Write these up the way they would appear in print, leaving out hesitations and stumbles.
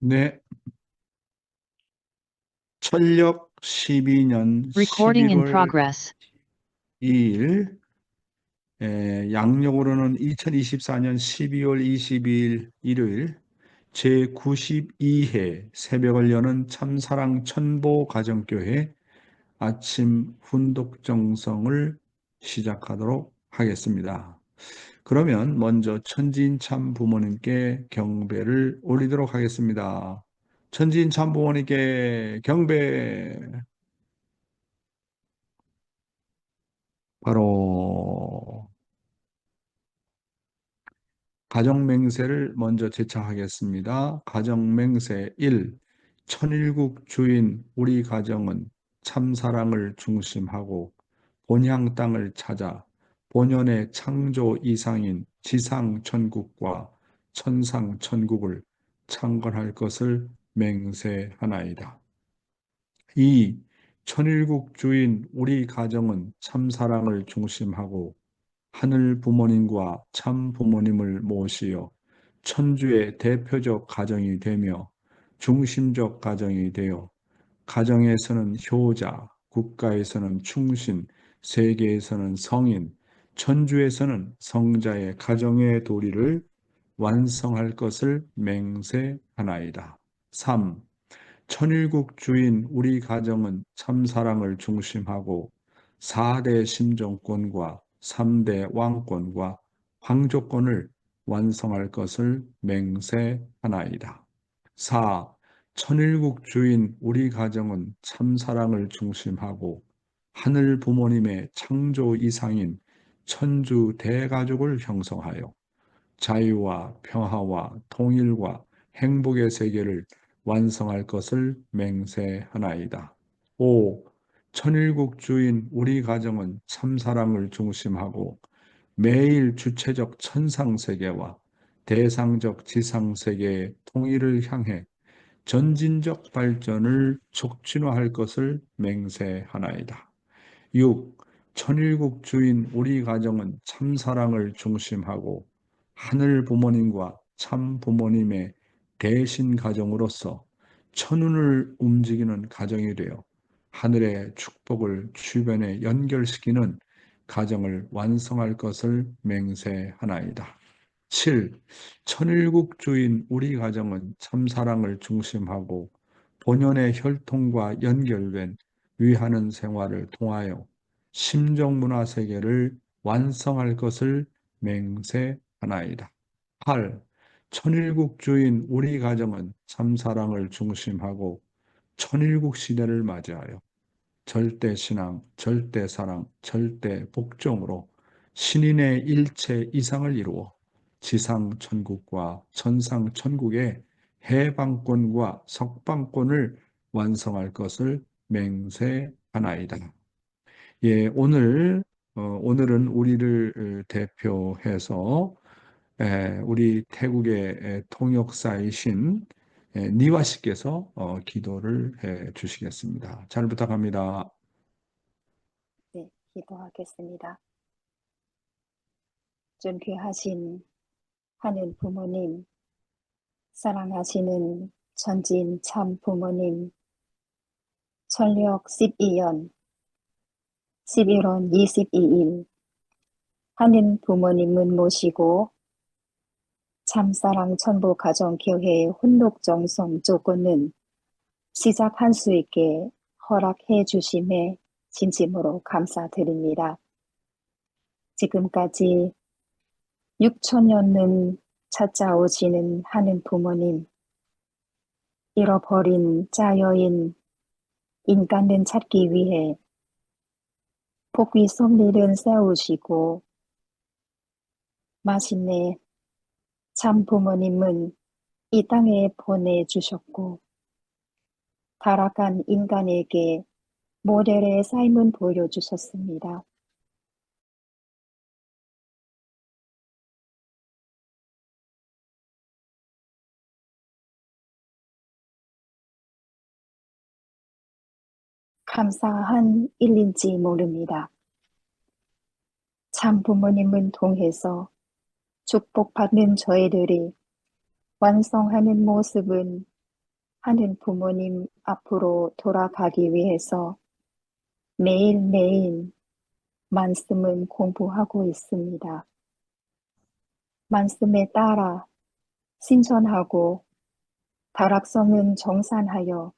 네, 철력 12년 Recording in 11월 progress. 2일, 양력으로는 2024년 12월 22일 일요일 제92회 새벽을 여는 참사랑 천보 가정교회 아침 훈독정성을 시작하도록 하겠습니다. 그러면 먼저 천지인참 부모님께 경배를 올리도록 하겠습니다. 천지인참 부모님께 경배. 바로 가정맹세를 먼저 제차하겠습니다. 가정맹세 1. 천일국 주인 우리 가정은 참사랑을 중심하고 본향 땅을 찾아 본연의 창조 이상인 지상 천국과 천상 천국을 창건할 것을 맹세하나이다. 2. 천일국 주인 우리 가정은 참사랑을 중심하고 하늘 부모님과 참 부모님을 모시어 천주의 대표적 가정이 되며 중심적 가정이 되어 가정에서는 효자, 국가에서는 충신, 세계에서는 성인, 천주에서는 성자의 가정의 도리를 완성할 것을 맹세하나이다. 3. 천일국 주인 우리 가정은 참사랑을 중심하고 4대 심정권과 3대 왕권과 황조권을 완성할 것을 맹세하나이다. 4. 천일국 주인 우리 가정은 참사랑을 중심하고 하늘 부모님의 창조 이상인 천주 대가족을 형성하여 자유와 평화와 통일과 행복의 세계를 완성할 것을 맹세하나이다. 5. 천일국 주인 우리 가정은 참사랑을 중심하고 매일 주체적 천상세계와 대상적 지상세계의 통일을 향해 전진적 발전을 촉진화할 것을 맹세하나이다. 6. 천일국 주인 우리 가정은 참사랑을 중심하고 하늘 부모님과 참 부모님의 대신 가정으로서 천운을 움직이는 가정이 되어 하늘의 축복을 주변에 연결시키는 가정을 완성할 것을 맹세하나이다. 7. 천일국 주인 우리 가정은 참사랑을 중심하고 본연의 혈통과 연결된 위하는 생활을 통하여 심정문화 세계를 완성할 것을 맹세하나이다. 8. 천일국 주인 우리 가정은 참사랑을 중심하고 천일국 시대를 맞이하여 절대신앙, 절대사랑, 절대복종으로 신인의 일체 이상을 이루어 지상천국과 천상천국의 해방권과 석방권을 완성할 것을 맹세하나이다. 예, 오늘은 우리를 대표해서 우리 태국의 통역사이신 니와 씨께서 기도를 해 주시겠습니다. 잘 부탁합니다. 네, 기도하겠습니다. 존귀하신 하늘 부모님, 사랑하시는 천진 참 부모님, 천력 12년 11월 22일 하늘 부모님을 모시고 참사랑 천부 가정교회의 혼독정성 조건은 시작할 수 있게 허락해 주심에 진심으로 감사드립니다. 지금까지 6천년은 찾아오시는 하는 부모님, 잃어버린 자여인 인간을 찾기 위해 복위 섭리를 세우시고 마침내 참 부모님은 이 땅에 보내주셨고 타락한 인간에게 모델의 삶을 보여주셨습니다. 감사한 일인지 모릅니다. 참 부모님을 통해서 축복받는 저희들이 완성하는 모습은 하는 부모님 앞으로 돌아가기 위해서 매일매일 말씀을 공부하고 있습니다. 말씀에 따라 신천하고 다락성은 정산하여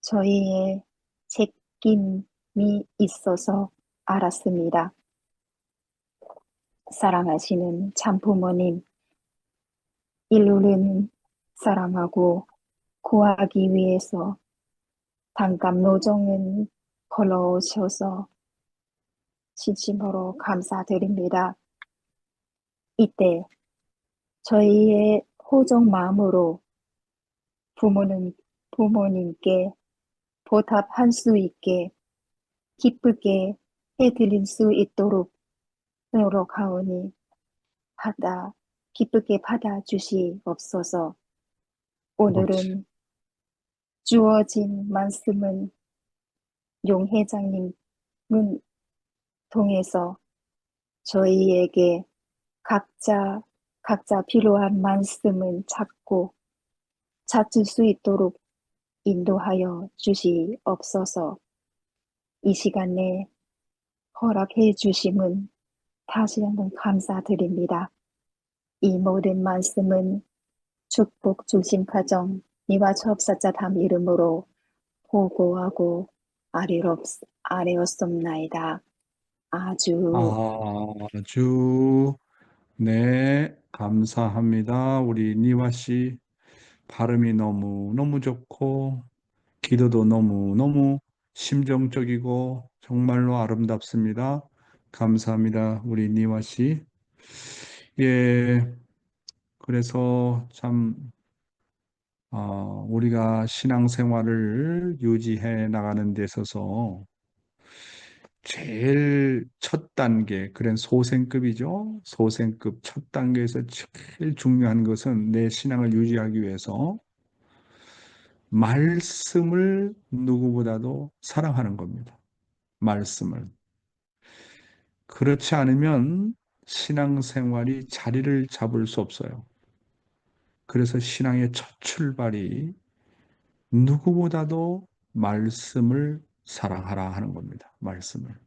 저희의 책임이 있어서 알았습니다. 사랑하시는 참부모님, 인류는 사랑하고 구하기 위해서 단감 노정은 걸어오셔서 진심으로 감사드립니다. 이때 저희의 호정 마음으로 부모님께 보답할 수 있게 기쁘게 해드릴 수 있도록 노력하오니 기쁘게 받아주시옵소서. 옳지. 오늘은 주어진 말씀은 용 회장님을 통해서 저희에게 각자 필요한 말씀을 찾을 수 있도록 인도하여 주시옵소서. 이 시간에 허락해 주심은 다시 한번 감사드립니다. 이 모든 말씀은 축복 중심 가정 니와 초업사자담 이름으로 보고하고 아뢰었습나이다. 아주 아주, 네, 감사합니다. 우리 니와 씨 발음이 너무너무 좋고, 기도도 너무너무 심정적이고, 정말로 아름답습니다. 감사합니다. 우리 니와 씨. 예, 그래서 참, 우리가 신앙생활을 유지해 나가는 데 있어서 제일 첫 단계, 그런 소생급이죠. 소생급 첫 단계에서 제일 중요한 것은 내 신앙을 유지하기 위해서 말씀을 누구보다도 사랑하는 겁니다. 말씀을. 그렇지 않으면 신앙생활이 자리를 잡을 수 없어요. 그래서 신앙의 첫 출발이 누구보다도 말씀을 사랑하라 하는 겁니다. 말씀을.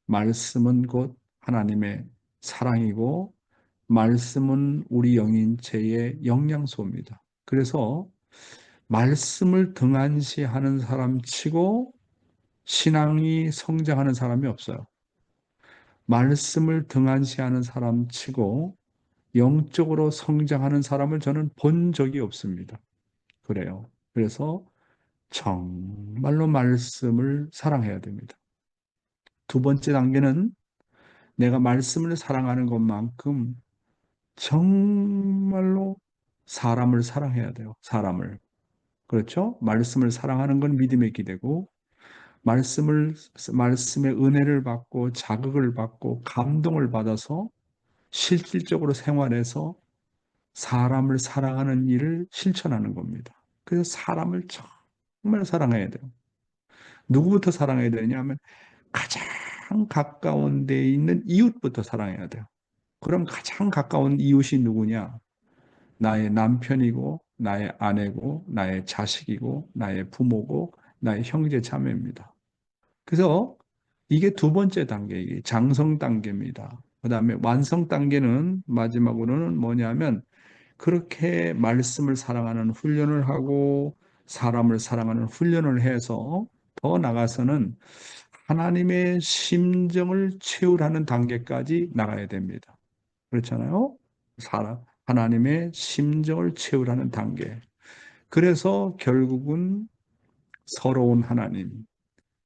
말씀은 곧 하나님의 사랑이고 말씀은 우리 영인체의 영양소입니다. 그래서 말씀을 등한시하는 사람 치고 신앙이 성장하는 사람이 없어요. 말씀을 등한시하는 사람 치고 영적으로 성장하는 사람을 저는 본 적이 없습니다. 그래요. 그래서 정말로 말씀을 사랑해야 됩니다. 두 번째 단계는 내가 말씀을 사랑하는 것만큼 정말로 사람을 사랑해야 돼요. 사람을. 그렇죠? 말씀을 사랑하는 건 믿음의 기대고, 말씀의 은혜를 받고, 자극을 받고, 감동을 받아서 실질적으로 생활해서 사람을 사랑하는 일을 실천하는 겁니다. 그래서 사람을 정말 사랑해야 돼요. 누구부터 사랑해야 되냐면 가장 가까운 데 있는 이웃부터 사랑해야 돼요. 그럼 가장 가까운 이웃이 누구냐? 나의 남편이고, 나의 아내고, 나의 자식이고, 나의 부모고, 나의 형제 자매입니다. 그래서 이게 두 번째 단계, 이게 장성 단계입니다. 그 다음에 완성 단계는 마지막으로는 뭐냐면 그렇게 말씀을 사랑하는 훈련을 하고 사람을 사랑하는 훈련을 해서 더 나가서는 하나님의 심정을 채우라는 단계까지 나가야 됩니다. 그렇잖아요? 하나님의 심정을 채우라는 단계. 그래서 결국은 서러운 하나님,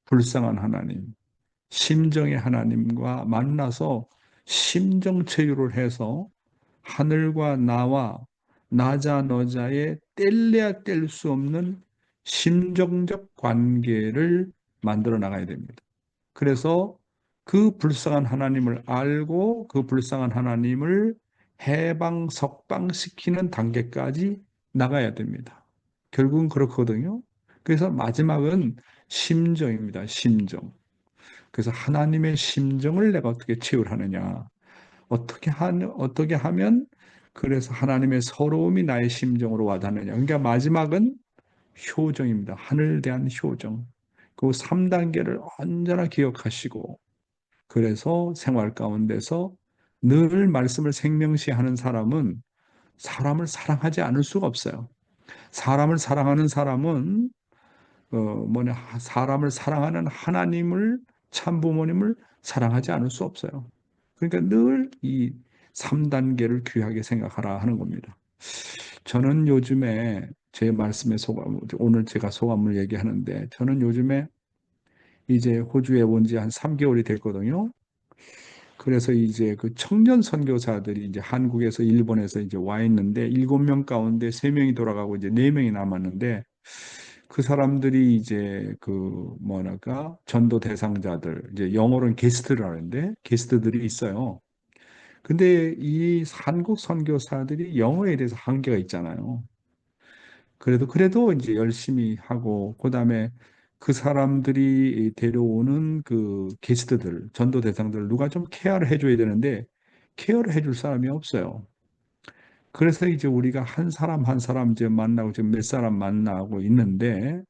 불쌍한 하나님, 심정의 하나님과 만나서 심정 체유를 해서 하늘과 나와 나자 너자의 뗄래야 뗄 수 없는 심정적 관계를 만들어 나가야 됩니다. 그래서 그 불쌍한 하나님을 알고 그 불쌍한 하나님을 해방, 석방시키는 단계까지 나가야 됩니다. 결국은 그렇거든요. 그래서 마지막은 심정입니다. 심정. 그래서 하나님의 심정을 내가 어떻게 채울하느냐. 어떻게 하면 그래서 하나님의 서러움이 나의 심정으로 와닿느냐. 그러니까 마지막은 효정입니다. 하늘에 대한 효정. 그 3단계를 언제나 기억하시고, 그래서 생활 가운데서 늘 말씀을 생명시하는 사람은 사람을 사랑하지 않을 수가 없어요. 사람을 사랑하는 사람은 사람을 사랑하는 하나님을, 참부모님을 사랑하지 않을 수 없어요. 그러니까 늘 이 3단계를 귀하게 생각하라 하는 겁니다. 저는 요즘에 제 말씀에 소감, 오늘 제가 소감을 얘기하는데, 저는 요즘에 이제 호주에 온 지 한 3개월이 됐거든요. 그래서 이제 그 청년 선교사들이 이제 한국에서 일본에서 이제 와 있는데, 7명 가운데 3명이 돌아가고 이제 4명이 남았는데, 그 사람들이 이제 그 뭐랄까 전도 대상자들, 이제 영어로는 게스트라고 하는데 게스트들이 있어요. 근데 이 한국 선교사들이 영어에 대해서 한계가 있잖아요. 그래도 이제 열심히 하고, 그다음에 그 사람들이 데려오는 그 게스트들, 전도 대상들 누가 좀 케어를 해줘야 되는데 케어를 해줄 사람이 없어요. 그래서 이제 우리가 한 사람 한 사람 이제 만나고 지금 몇 사람 만나고 있는데,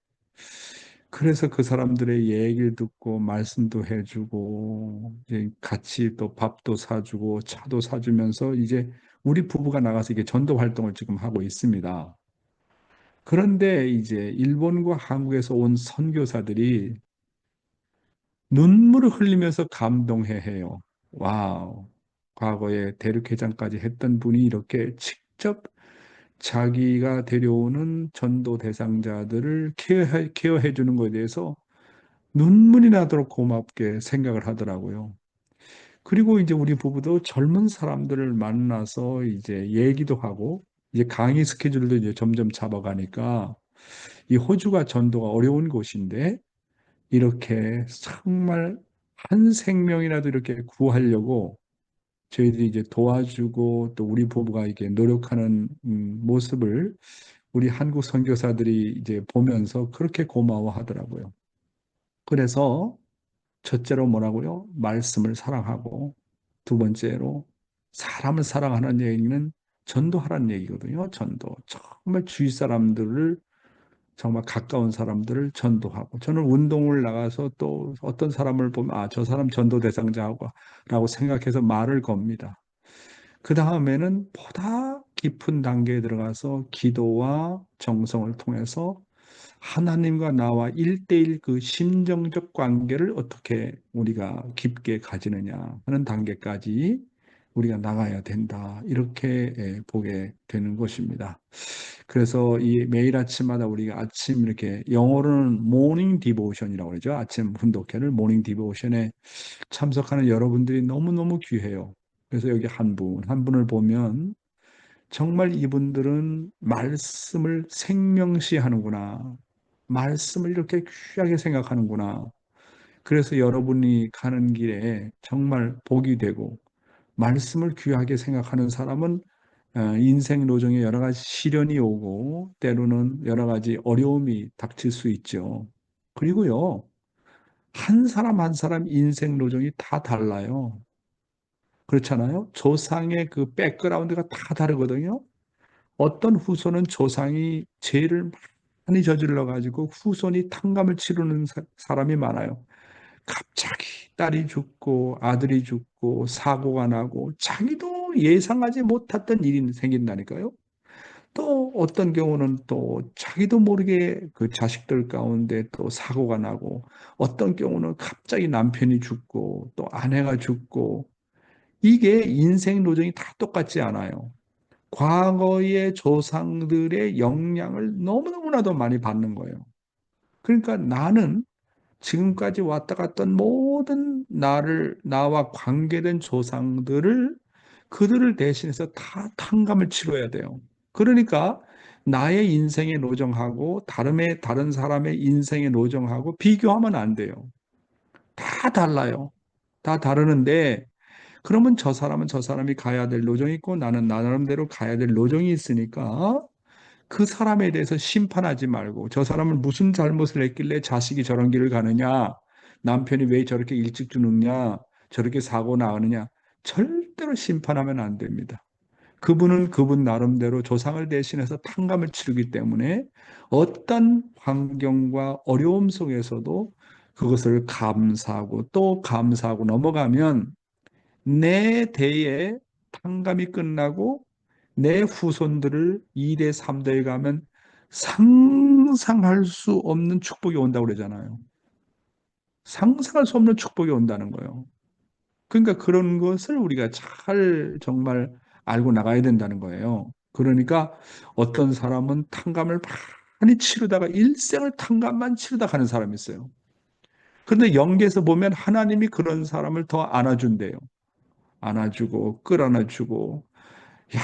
그래서 그 사람들의 얘기를 듣고 말씀도 해주고 이제 같이 또 밥도 사주고 차도 사주면서 이제 우리 부부가 나가서 이게 전도 활동을 지금 하고 있습니다. 그런데 이제 일본과 한국에서 온 선교사들이 눈물을 흘리면서 감동해 해요. 와우. 과거에 대륙회장까지 했던 분이 이렇게 직접 자기가 데려오는 전도 대상자들을 케어해 주는 것에 대해서 눈물이 나도록 고맙게 생각을 하더라고요. 그리고 이제 우리 부부도 젊은 사람들을 만나서 이제 얘기도 하고, 이제 강의 스케줄도 이제 점점 잡아가니까 이 호주가 전도가 어려운 곳인데, 이렇게 정말 한 생명이라도 이렇게 구하려고 저희들이 이제 도와주고, 또 우리 부부가 이렇게 노력하는 모습을 우리 한국 선교사들이 이제 보면서 그렇게 고마워하더라고요. 그래서 첫째로 뭐라고요? 말씀을 사랑하고, 두 번째로 사람을 사랑하는 얘기는 전도하라는 얘기거든요. 전도. 정말 주위 사람들을, 정말 가까운 사람들을 전도하고, 저는 운동을 나가서 또 어떤 사람을 보면 아, 저 사람 전도 대상자라고 생각해서 말을 겁니다. 그 다음에는 보다 깊은 단계에 들어가서 기도와 정성을 통해서 하나님과 나와 일대일 그 심정적 관계를 어떻게 우리가 깊게 가지느냐 하는 단계까지 우리가 나가야 된다. 이렇게 보게 되는 것입니다. 그래서 이 매일 아침마다 우리가 아침 이렇게 영어로는 모닝 디보션이라고 그러죠. 아침 훈독회를 모닝 디보션에 참석하는 여러분들이 너무너무 귀해요. 그래서 여기 한 분을 보면 정말 이분들은 말씀을 생명시하는구나. 말씀을 이렇게 귀하게 생각하는구나. 그래서 여러분이 가는 길에 정말 복이 되고, 말씀을 귀하게 생각하는 사람은 인생 노정에 여러 가지 시련이 오고 때로는 여러 가지 어려움이 닥칠 수 있죠. 그리고요, 한 사람 한 사람 인생 노정이 다 달라요. 그렇잖아요. 조상의 그 백그라운드가 다 다르거든요. 어떤 후손은 조상이 죄를 많이 저질러 가지고 후손이 탕감을 치르는 사람이 많아요. 갑자기 딸이 죽고 아들이 죽고 사고가 나고 자기도 예상하지 못했던 일이 생긴다니까요. 또 어떤 경우는 또 자기도 모르게 그 자식들 가운데 또 사고가 나고, 어떤 경우는 갑자기 남편이 죽고 또 아내가 죽고, 이게 인생 노정이 다 똑같지 않아요. 과거의 조상들의 영향을 너무너무나도 많이 받는 거예요. 그러니까 나는 지금까지 왔다 갔던 모든 나와 관계된 조상들을, 그들을 대신해서 다 탕감을 치러야 돼요. 그러니까 나의 인생의 노정하고 다른 사람의 인생의 노정하고 비교하면 안 돼요. 다 달라요. 다 다르는데, 그러면 저 사람은 저 사람이 가야 될 노정이 있고 나는 나 나름대로 가야 될 노정이 있으니까 그 사람에 대해서 심판하지 말고, 저 사람은 무슨 잘못을 했길래 자식이 저런 길을 가느냐, 남편이 왜 저렇게 일찍 죽느냐, 저렇게 사고 나느냐, 절대로 심판하면 안 됩니다. 그분은 그분 나름대로 조상을 대신해서 탕감을 치르기 때문에 어떤 환경과 어려움 속에서도 그것을 감사하고 또 감사하고 넘어가면 내 대에 탕감이 끝나고 내 후손들을 2대, 3대에 가면 상상할 수 없는 축복이 온다고 그러잖아요. 상상할 수 없는 축복이 온다는 거예요. 그러니까 그런 것을 우리가 잘 정말 알고 나가야 된다는 거예요. 그러니까 어떤 사람은 탕감을 많이 치르다가 일생을 탕감만 치르다 가는 사람이 있어요. 그런데 영계에서 보면 하나님이 그런 사람을 더 안아준대요. 안아주고 끌어안아주고 야,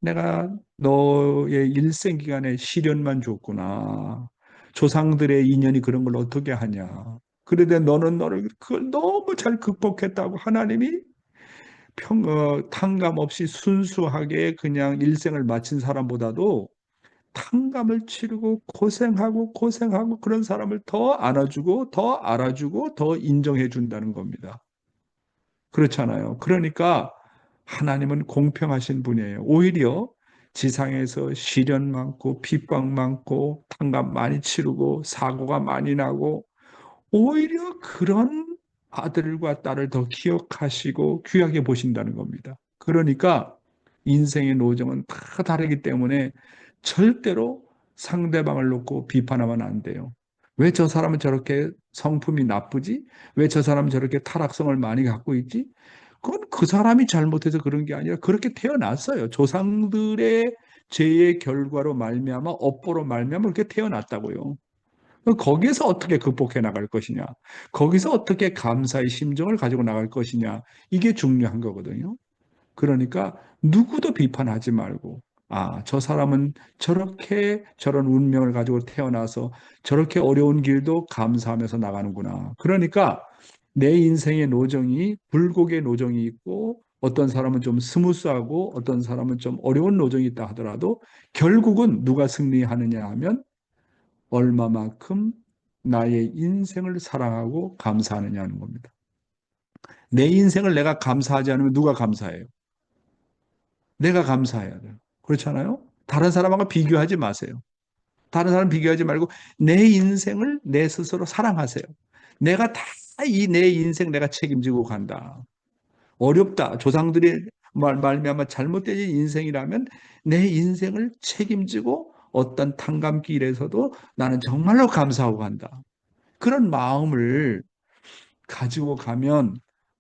내가 너의 일생 기간에 시련만 줬구나. 조상들의 인연이 그런 걸 어떻게 하냐. 그런데 너는 너를 그걸 너무 잘 극복했다고 하나님이 탕감 없이 순수하게 그냥 일생을 마친 사람보다도 탕감을 치르고 고생하고 고생하고 그런 사람을 더 안아주고 더 알아주고 더 인정해 준다는 겁니다. 그렇잖아요. 그러니까 하나님은 공평하신 분이에요. 오히려 지상에서 시련 많고 핍박 많고 탕감 많이 치르고 사고가 많이 나고 오히려 그런 아들과 딸을 더 기억하시고 귀하게 보신다는 겁니다. 그러니까 인생의 노정은 다 다르기 때문에 절대로 상대방을 놓고 비판하면 안 돼요. 왜 저 사람은 저렇게 성품이 나쁘지? 왜 저 사람은 저렇게 타락성을 많이 갖고 있지? 그건 그 사람이 잘못해서 그런 게 아니라 그렇게 태어났어요. 조상들의 죄의 결과로 말미암아 업보로 말미암아 그렇게 태어났다고요. 거기에서 어떻게 극복해 나갈 것이냐, 거기서 어떻게 감사의 심정을 가지고 나갈 것이냐, 이게 중요한 거거든요. 그러니까 누구도 비판하지 말고, 아, 저 사람은 저렇게 저런 운명을 가지고 태어나서 저렇게 어려운 길도 감사하면서 나가는구나. 그러니까 내 인생의 노정이 불곡의 노정이 있고 어떤 사람은 좀 스무스하고 어떤 사람은 좀 어려운 노정이 있다 하더라도 결국은 누가 승리하느냐 하면 얼마만큼 나의 인생을 사랑하고 감사하느냐는 겁니다. 내 인생을 내가 감사하지 않으면 누가 감사해요? 내가 감사해야 돼요. 그렇잖아요? 다른 사람하고 비교하지 마세요. 다른 사람 비교하지 말고 내 인생을 내 스스로 사랑하세요. 내가 다 이 내 인생 내가 책임지고 간다. 어렵다. 조상들이 말미암아 잘못된 인생이라면 내 인생을 책임지고 어떤 탕감길에서도 나는 정말로 감사하고 간다. 그런 마음을 가지고 가면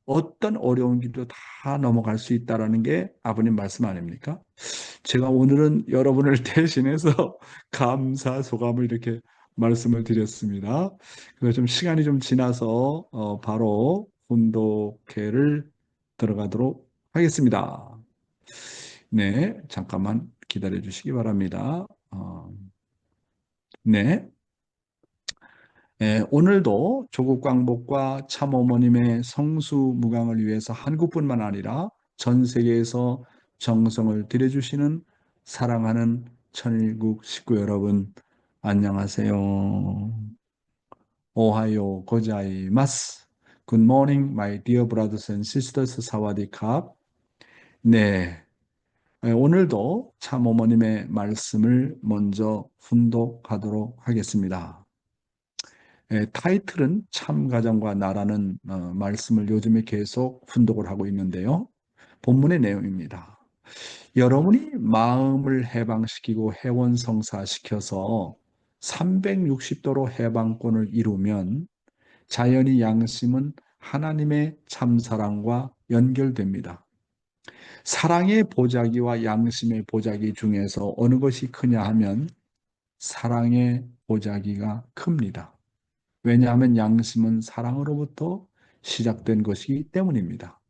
어떤 어려운 길도 다 넘어갈 수 있다라는 게 아버님 말씀 아닙니까? 제가 오늘은 여러분을 대신해서 감사 소감을 이렇게 말씀을 드렸습니다. 그래서 좀 시간이 좀 지나서 바로 훈독회를 들어가도록 하겠습니다. 네, 잠깐만 기다려 주시기 바랍니다. 네. 오늘도 조국 광복과 참어머님의 성수무강을 위해서 한국뿐만 아니라 전 세계에서 정성을 들여주시는 사랑하는 천일국 식구 여러분, 안녕하세요. 오하요 고자이마스. Good morning, my dear brothers and sisters. 사와디캅. 네, 오늘도 참어머님의 말씀을 먼저 훈독하도록 하겠습니다. 타이틀은 참가정과 나라는 말씀을 요즘에 계속 훈독을 하고 있는데요. 본문의 내용입니다. 여러분이 마음을 해방시키고 해원성사시켜서 360도로 해방권을 이루면 자연히 양심은 하나님의 참사랑과 연결됩니다. 사랑의 보자기와 양심의 보자기 중에서 어느 것이 크냐 하면 사랑의 보자기가 큽니다. 왜냐하면 양심은 사랑으로부터 시작된 것이기 때문입니다.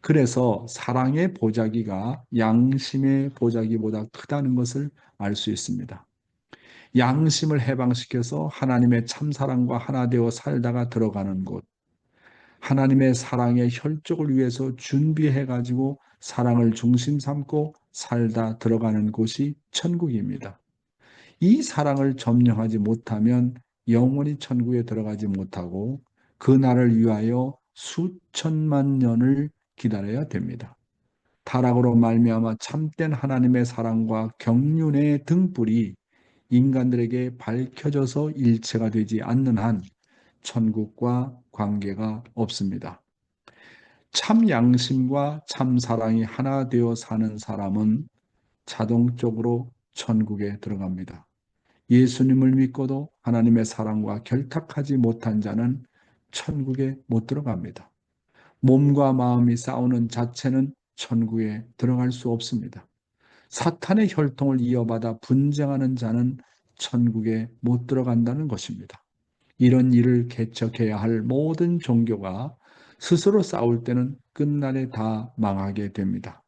그래서 사랑의 보자기가 양심의 보자기보다 크다는 것을 알 수 있습니다. 양심을 해방시켜서 하나님의 참사랑과 하나 되어 살다가 들어가는 곳, 하나님의 사랑의 혈족을 위해서 준비해 가지고 사랑을 중심 삼고 살다 들어가는 곳이 천국입니다. 이 사랑을 점령하지 못하면 영원히 천국에 들어가지 못하고 그 날을 위하여 수천만 년을 기다려야 됩니다. 타락으로 말미암아 참된 하나님의 사랑과 경륜의 등불이 인간들에게 밝혀져서 일체가 되지 않는 한 천국과 관계가 없습니다. 참 양심과 참 사랑이 하나 되어 사는 사람은 자동적으로 천국에 들어갑니다. 예수님을 믿고도 하나님의 사랑과 결탁하지 못한 자는 천국에 못 들어갑니다. 몸과 마음이 싸우는 자체는 천국에 들어갈 수 없습니다. 사탄의 혈통을 이어받아 분쟁하는 자는 천국에 못 들어간다는 것입니다. 이런 일을 개척해야 할 모든 종교가 스스로 싸울 때는 끝날에 다 망하게 됩니다.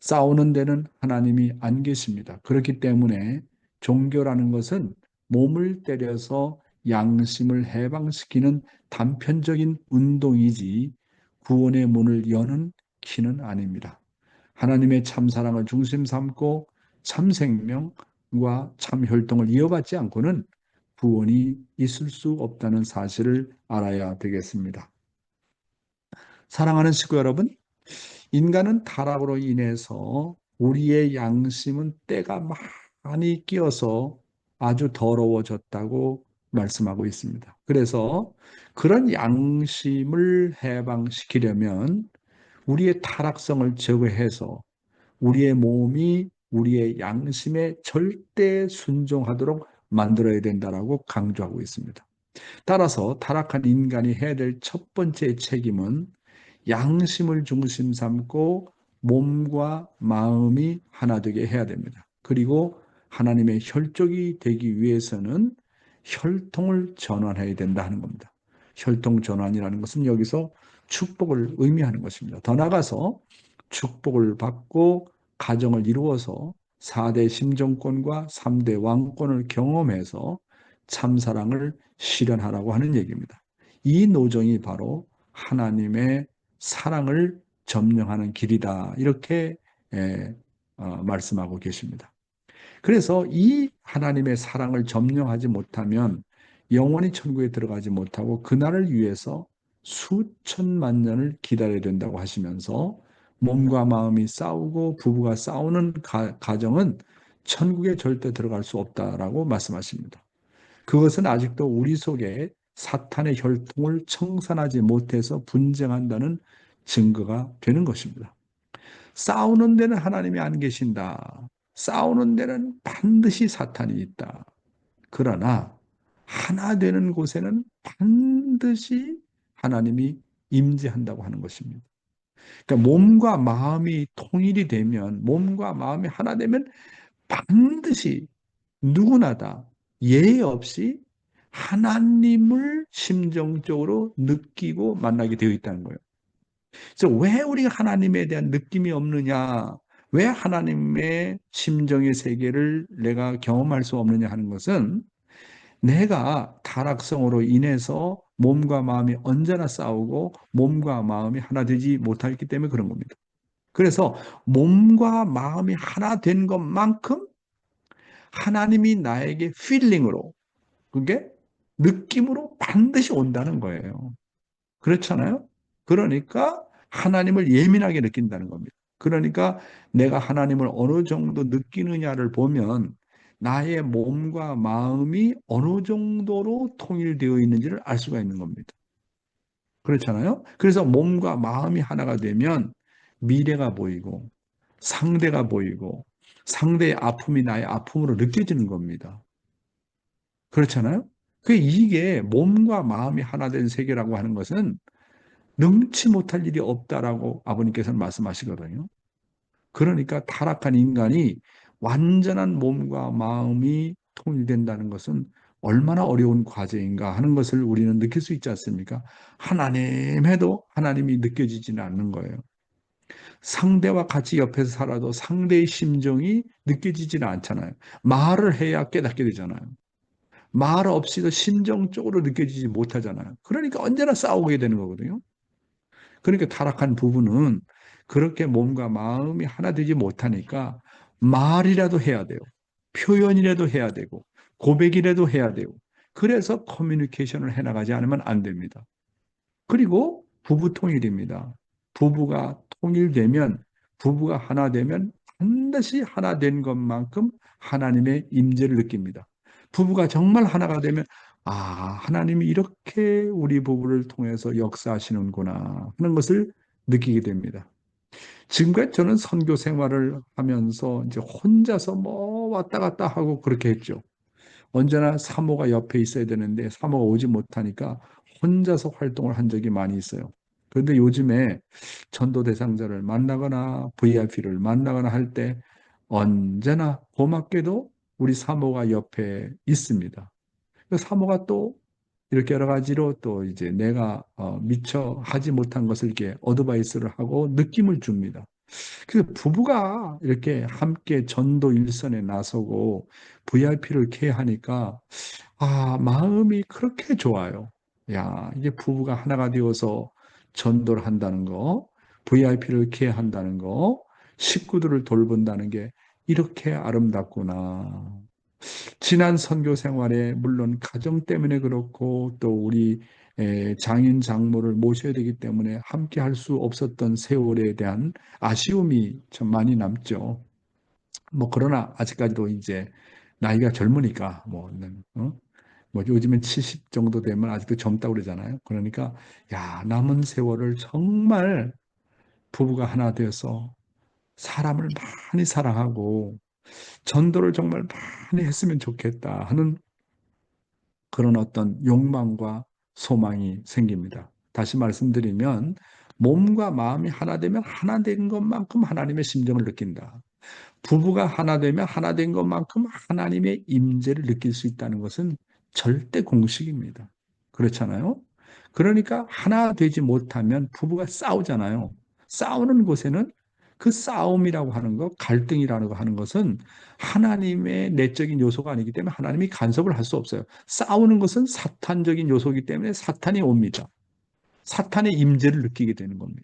싸우는 데는 하나님이 안 계십니다. 그렇기 때문에 종교라는 것은 몸을 때려서 양심을 해방시키는 단편적인 운동이지 구원의 문을 여는 키는 아닙니다. 하나님의 참사랑을 중심 삼고 참생명과 참혈통을 이어받지 않고는 구원이 있을 수 없다는 사실을 알아야 되겠습니다. 사랑하는 식구 여러분, 인간은 타락으로 인해서 우리의 양심은 때가 많이 끼어서 아주 더러워졌다고 말씀하고 있습니다. 그래서 그런 양심을 해방시키려면 우리의 타락성을 제거해서 우리의 몸이 우리의 양심에 절대 순종하도록 만들어야 된다라고 강조하고 있습니다. 따라서 타락한 인간이 해야 될 첫 번째 책임은 양심을 중심 삼고 몸과 마음이 하나 되게 해야 됩니다. 그리고 하나님의 혈족이 되기 위해서는 혈통을 전환해야 된다 하는 겁니다. 혈통 전환이라는 것은 여기서 축복을 의미하는 것입니다. 더 나아가서 축복을 받고 가정을 이루어서 4대 심정권과 3대 왕권을 경험해서 참사랑을 실현하라고 하는 얘기입니다. 이 노정이 바로 하나님의 사랑을 점령하는 길이다. 이렇게 말씀하고 계십니다. 그래서 이 하나님의 사랑을 점령하지 못하면 영원히 천국에 들어가지 못하고 그날을 위해서 수천만 년을 기다려야 된다고 하시면서 몸과 마음이 싸우고 부부가 싸우는 가정은 천국에 절대 들어갈 수 없다라고 말씀하십니다. 그것은 아직도 우리 속에 사탄의 혈통을 청산하지 못해서 분쟁한다는 증거가 되는 것입니다. 싸우는 데는 하나님이 안 계신다. 싸우는 데는 반드시 사탄이 있다. 그러나 하나 되는 곳에는 반드시 하나님이 임재한다고 하는 것입니다. 그러니까 몸과 마음이 통일이 되면, 몸과 마음이 하나 되면 반드시 누구나 다 예의 없이 하나님을 심정적으로 느끼고 만나게 되어 있다는 거예요. 그래서 왜 우리가 하나님에 대한 느낌이 없느냐? 왜 하나님의 심정의 세계를 내가 경험할 수 없느냐 하는 것은 내가 타락성으로 인해서 몸과 마음이 언제나 싸우고 몸과 마음이 하나 되지 못하기 때문에 그런 겁니다. 그래서 몸과 마음이 하나 된 것만큼 하나님이 나에게 필링으로, 그게 느낌으로 반드시 온다는 거예요. 그렇잖아요? 그러니까 하나님을 예민하게 느낀다는 겁니다. 그러니까 내가 하나님을 어느 정도 느끼느냐를 보면 나의 몸과 마음이 어느 정도로 통일되어 있는지를 알 수가 있는 겁니다. 그렇잖아요? 그래서 몸과 마음이 하나가 되면 미래가 보이고 상대가 보이고 상대의 아픔이 나의 아픔으로 느껴지는 겁니다. 그렇잖아요? 이게 몸과 마음이 하나 된 세계라고 하는 것은 능치 못할 일이 없다라고 아버님께서는 말씀하시거든요. 그러니까 타락한 인간이 완전한 몸과 마음이 통일된다는 것은 얼마나 어려운 과제인가 하는 것을 우리는 느낄 수 있지 않습니까? 하나님 해도 하나님이 느껴지지는 않는 거예요. 상대와 같이 옆에서 살아도 상대의 심정이 느껴지지는 않잖아요. 말을 해야 깨닫게 되잖아요. 말 없이도 심정적으로 느껴지지 못하잖아요. 그러니까 언제나 싸우게 되는 거거든요. 그러니까 타락한 부부는 그렇게 몸과 마음이 하나 되지 못하니까 말이라도 해야 돼요. 표현이라도 해야 되고, 고백이라도 해야 되고, 그래서 커뮤니케이션을 해나가지 않으면 안 됩니다. 그리고 부부 통일입니다. 부부가 통일되면 부부가 하나 되면 반드시 하나 된 것만큼 하나님의 임재를 느낍니다. 부부가 정말 하나가 되면 아, 하나님이 이렇게 우리 부부를 통해서 역사하시는구나 하는 것을 느끼게 됩니다. 지금까지 저는 선교 생활을 하면서 이제 혼자서 뭐 왔다 갔다 하고 그렇게 했죠. 언제나 사모가 옆에 있어야 되는데 사모가 오지 못하니까 혼자서 활동을 한 적이 많이 있어요. 그런데 요즘에 전도 대상자를 만나거나 VIP를 만나거나 할 때 언제나 고맙게도 우리 사모가 옆에 있습니다. 그 사모가 또 이렇게 여러 가지로 또 이제 내가 미처 하지 못한 것을 이렇게 어드바이스를 하고 느낌을 줍니다. 그래서 부부가 이렇게 함께 전도 일선에 나서고 VIP를 케어하니까 마음이 그렇게 좋아요. 야, 이게 부부가 하나가 되어서 전도를 한다는 거, VIP를 케어한다는 거, 식구들을 돌본다는 게 이렇게 아름답구나. 지난 선교 생활에 물론 가정 때문에 그렇고 또 우리 장인 장모를 모셔야 되기 때문에 함께 할 수 없었던 세월에 대한 아쉬움이 참 많이 남죠. 뭐 그러나 아직까지도 이제 나이가 젊으니까 뭐 요즘엔 70 정도 되면 아직도 젊다고 그러잖아요. 그러니까 야, 남은 세월을 정말 부부가 하나 되어서 사람을 많이 사랑하고 전도를 정말 많이 했으면 좋겠다 하는 그런 어떤 욕망과 소망이 생깁니다. 다시 말씀드리면 몸과 마음이 하나 되면 하나 된 것만큼 하나님의 심정을 느낀다. 부부가 하나 되면 하나 된 것만큼 하나님의 임재를 느낄 수 있다는 것은 절대 공식입니다. 그렇잖아요? 그러니까 하나 되지 못하면 부부가 싸우잖아요. 싸우는 곳에는 그 싸움이라고 하는 것, 갈등이라고 하는 것은 하나님의 내적인 요소가 아니기 때문에 하나님이 간섭을 할 수 없어요. 싸우는 것은 사탄적인 요소이기 때문에 사탄이 옵니다. 사탄의 임재를 느끼게 되는 겁니다.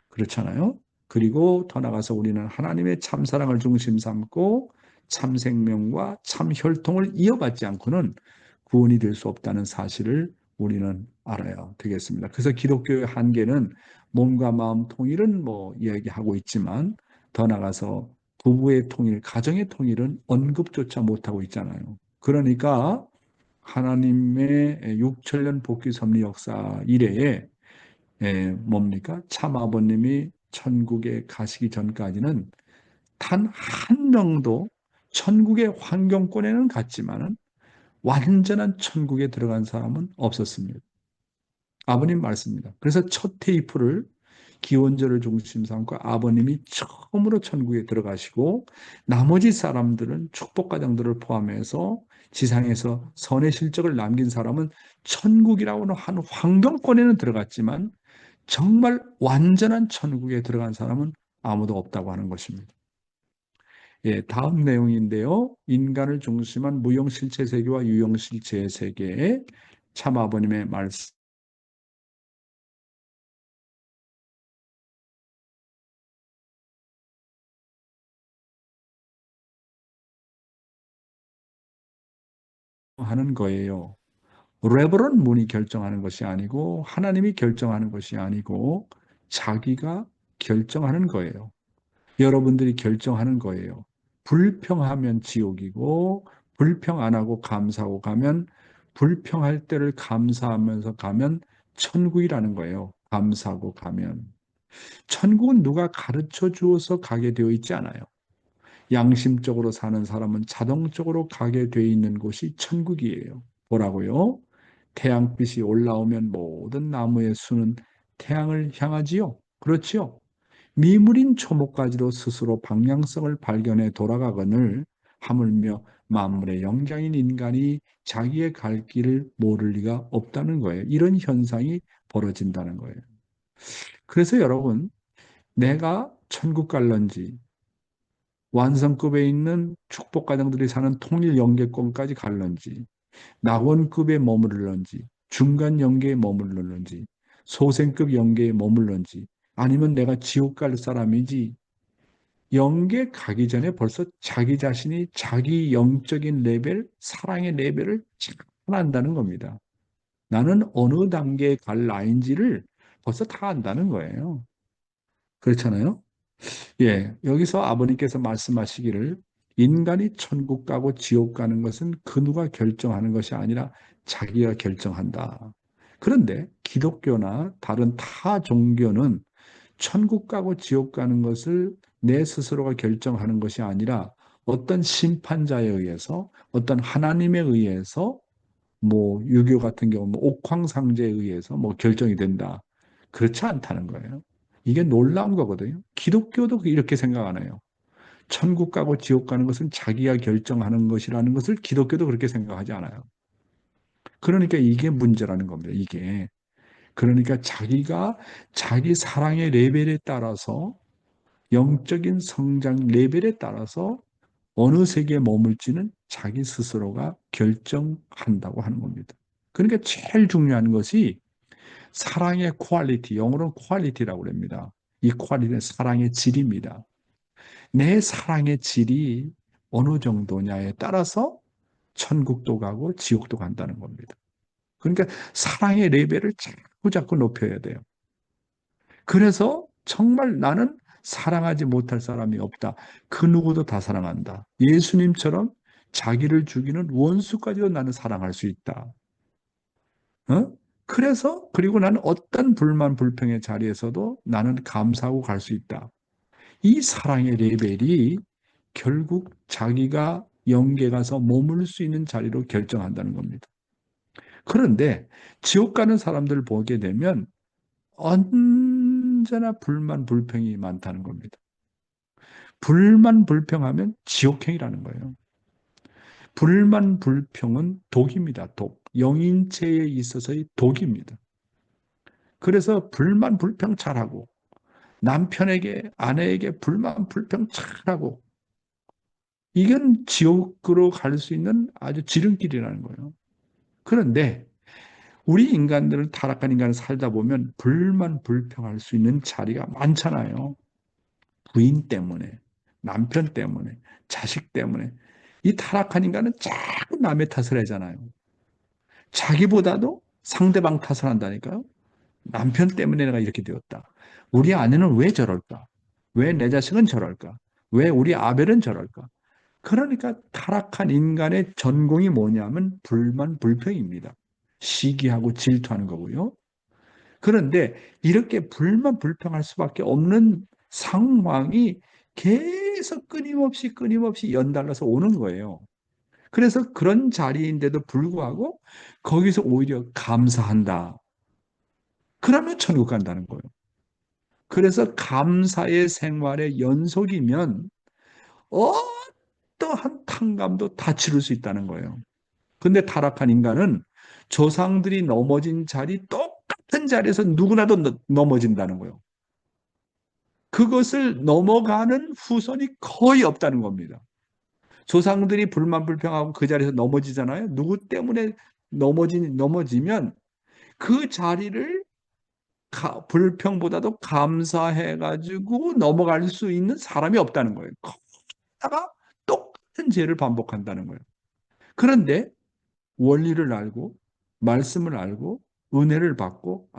그렇잖아요. 그리고 더 나아가서 우리는 하나님의 참사랑을 중심 삼고 참 생명과 참 혈통을 이어받지 않고는 구원이 될 수 없다는 사실을 우리는 알아야 되겠습니다. 그래서 기독교의 한계는 몸과 마음 통일은 뭐 이야기하고 있지만 더 나아가서 부부의 통일, 가정의 통일은 언급조차 못하고 있잖아요. 그러니까 하나님의 6천년 복귀 섭리 역사 이래에 뭡니까? 참 아버님이 천국에 가시기 전까지는 단 한 명도 천국의 환경권에는 갔지만은 완전한 천국에 들어간 사람은 없었습니다. 아버님 말씀입니다. 그래서 첫 테이프를 기원절을 중심 삼고 아버님이 처음으로 천국에 들어가시고 나머지 사람들은 축복 가정들을 포함해서 지상에서 선의 실적을 남긴 사람은 천국이라고 하는 환경권에는 들어갔지만 정말 완전한 천국에 들어간 사람은 아무도 없다고 하는 것입니다. 예, 다음 내용인데요. 인간을 중심한 무용실체 세계와 유형실체 세계에 참 아버님의 말씀 하는 거예요. 레버런 문이 결정하는 것이 아니고 하나님이 결정하는 것이 아니고 자기가 결정하는 거예요. 여러분들이 결정하는 거예요. 불평하면 지옥이고 불평 안 하고 감사하고 가면 불평할 때를 감사하면서 가면 천국이라는 거예요. 감사하고 가면. 천국은 누가 가르쳐 주어서 가게 되어 있지 않아요. 양심적으로 사는 사람은 자동적으로 가게 되어 있는 곳이 천국이에요. 보라고요. 태양빛이 올라오면 모든 나무의 수는 태양을 향하지요. 그렇지요. 미물인 초목까지도 스스로 방향성을 발견해 돌아가거늘 하물며 만물의 영장인 인간이 자기의 갈 길을 모를 리가 없다는 거예요. 이런 현상이 벌어진다는 거예요. 그래서 여러분, 내가 천국 갈런지 완성급에 있는 축복 가정들이 사는 통일 영계권까지 갈런지 낙원급에 머무를런지 중간 영계에 머무를런지 소생급 영계에 머물런지 아니면 내가 지옥 갈 사람이지 영계 가기 전에 벌써 자기 자신이 자기 영적인 레벨, 사랑의 레벨을 잘 안다는 겁니다. 나는 어느 단계에 갈 나인지를 벌써 다 안다는 거예요. 그렇잖아요? 예, 여기서 아버님께서 말씀하시기를 인간이 천국 가고 지옥 가는 것은 그 누가 결정하는 것이 아니라 자기가 결정한다. 그런데 기독교나 다른 타 종교는 천국 가고 지옥 가는 것을 내 스스로가 결정하는 것이 아니라 어떤 심판자에 의해서 어떤 하나님에 의해서 뭐 유교 같은 경우 뭐 옥황상제에 의해서 뭐 결정이 된다. 그렇지 않다는 거예요. 이게 놀라운 거거든요. 기독교도 이렇게 생각 안 해요. 천국 가고 지옥 가는 것은 자기가 결정하는 것이라는 것을 기독교도 그렇게 생각하지 않아요. 그러니까 이게 문제라는 겁니다. 이게. 그러니까 자기가 자기 사랑의 레벨에 따라서 영적인 성장 레벨에 따라서 어느 세계에 머물지는 자기 스스로가 결정한다고 하는 겁니다. 그러니까 제일 중요한 것이 사랑의 퀄리티, 영어로는 퀄리티라고 합니다. 이 퀄리티는 사랑의 질입니다. 내 사랑의 질이 어느 정도냐에 따라서 천국도 가고 지옥도 간다는 겁니다. 그러니까 사랑의 레벨을 자꾸 자꾸 높여야 돼요. 그래서 정말 나는 사랑하지 못할 사람이 없다. 그 누구도 다 사랑한다. 예수님처럼 자기를 죽이는 원수까지도 나는 사랑할 수 있다. 어? 그래서 그리고 나는 어떤 불만 불평의 자리에서도 나는 감사하고 갈 수 있다. 이 사랑의 레벨이 결국 자기가 영계 가서 머물 수 있는 자리로 결정한다는 겁니다. 그런데 지옥 가는 사람들 보게 되면 언제나 불만 불평이 많다는 겁니다. 불만 불평하면 지옥행이라는 거예요. 불만 불평은 독입니다. 독. 영인체에 있어서의 독입니다. 그래서 불만 불평 잘하고 남편에게 아내에게 불만 불평 잘하고 이건 지옥으로 갈 수 있는 아주 지름길이라는 거예요. 그런데 우리 인간들은 타락한 인간을 살다 보면 불만 불평할 수 있는 자리가 많잖아요. 부인 때문에, 남편 때문에, 자식 때문에. 이 타락한 인간은 자꾸 남의 탓을 하잖아요. 자기보다도 상대방 탓을 한다니까요. 남편 때문에 내가 이렇게 되었다. 우리 아내는 왜 저럴까? 왜 내 자식은 저럴까? 왜 우리 아벨은 저럴까? 그러니까 타락한 인간의 전공이 뭐냐면 불만 불평입니다. 시기하고 질투하는 거고요. 그런데 이렇게 불만 불평할 수밖에 없는 상황이 계속 끊임없이 연달아서 오는 거예요. 그래서 그런 자리인데도 불구하고 거기서 오히려 감사한다. 그러면 천국 간다는 거예요. 그래서 감사의 생활의 연속이면 어떠한 탕감도 다 치를 수 있다는 거예요. 근데 타락한 인간은 조상들이 넘어진 자리, 똑같은 자리에서 누구나도 넘어진다는 거예요. 그것을 넘어가는 후손이 거의 없다는 겁니다. 조상들이 불만 불평하고 그 자리에서 넘어지잖아요. 누구 때문에 넘어지면 그 자리를 불평보다도 감사해가지고 넘어갈 수 있는 사람이 없다는 거예요. 거기다가 똑같은 죄를 반복한다는 거예요. 그런데 원리를 알고 말씀을 알고 은혜를 받고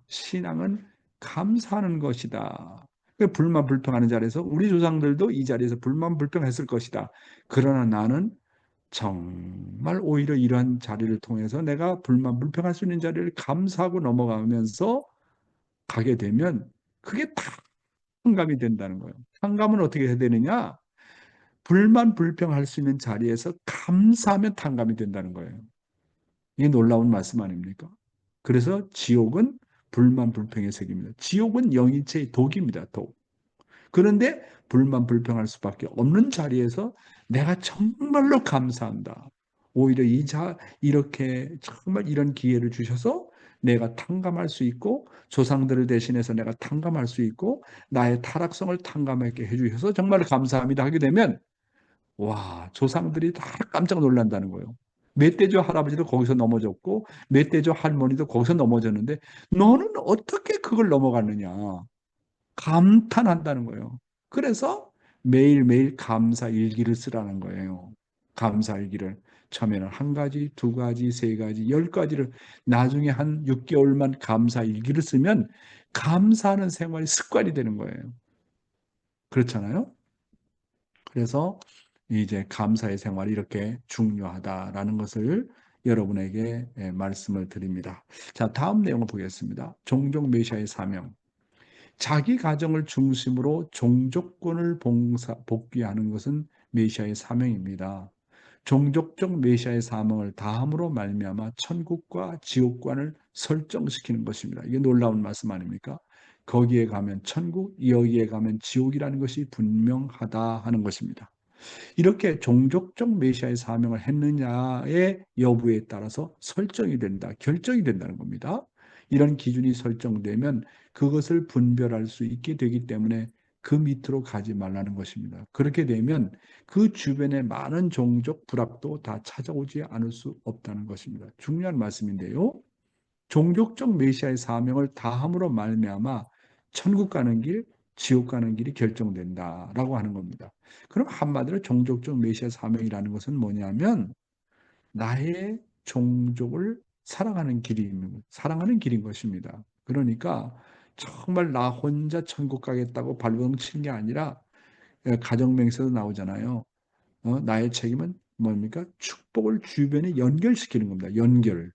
신앙은 감사하는 것이다. 불만 불평하는 자리에서 우리 조상들도 이 자리에서 불만 불평했을 것이다. 그러나 나는 정말 오히려 이러한 자리를 통해서 내가 불만 불평할 수 있는 자리를 감사하고 넘어가면서 가게 되면 그게 다 탕감이 된다는 거예요. 탕감은 어떻게 해야 되느냐? 불만 불평할 수 있는 자리에서 감사하면 탕감이 된다는 거예요. 이게 놀라운 말씀 아닙니까? 그래서 지옥은 불만 불평의 색입니다. 지옥은 영이체의 독입니다. 독. 그런데 불만 불평할 수밖에 없는 자리에서 내가 정말로 감사한다. 오히려 이렇게 정말 이런 기회를 주셔서 내가 탕감할 수 있고 조상들을 대신해서 내가 탕감할 수 있고 나의 타락성을 탕감하게 해주셔서 정말 감사합니다 하게 되면 와, 조상들이 다 깜짝 놀란다는 거예요. 멧돼지 할아버지도 거기서 넘어졌고, 멧돼지 할머니도 거기서 넘어졌는데, 너는 어떻게 그걸 넘어갔느냐? 감탄한다는 거예요. 그래서 매일매일 감사 일기를 쓰라는 거예요. 감사 일기를. 처음에는 한 가지, 두 가지, 세 가지, 열 가지를 나중에 한 6개월만 감사 일기를 쓰면 감사하는 생활이 습관이 되는 거예요. 그렇잖아요. 그래서 이제 감사의 생활이 이렇게 중요하다라는 것을 여러분에게 말씀을 드립니다. 자, 다음 내용을 보겠습니다. 종족 메시아의 사명. 자기 가정을 중심으로 종족권을 복귀하는 것은 메시아의 사명입니다. 종족적 메시아의 사명을 다함으로 말미암아 천국과 지옥관을 설정시키는 것입니다. 이게 놀라운 말씀 아닙니까? 거기에 가면 천국, 여기에 가면 지옥이라는 것이 분명하다 하는 것입니다. 이렇게 종족적 메시아의 사명을 했느냐의 여부에 따라서 설정이 된다, 결정이 된다는 겁니다. 이런 기준이 설정되면 그것을 분별할 수 있게 되기 때문에 그 밑으로 가지 말라는 것입니다. 그렇게 되면 그 주변의 많은 종족 불합도 다 찾아오지 않을 수 없다는 것입니다. 중요한 말씀인데요. 종족적 메시아의 사명을 다함으로 말미암아 천국 가는 길, 지옥 가는 길이 결정된다라고 하는 겁니다. 그럼 한마디로 종족적 메시아 사명이라는 것은 뭐냐면 나의 종족을 사랑하는 길인 것입니다. 그러니까 정말 나 혼자 천국 가겠다고 발버둥 치는 게 아니라 가정맹세도 나오잖아요. 나의 책임은 뭡니까? 축복을 주변에 연결시키는 겁니다. 연결.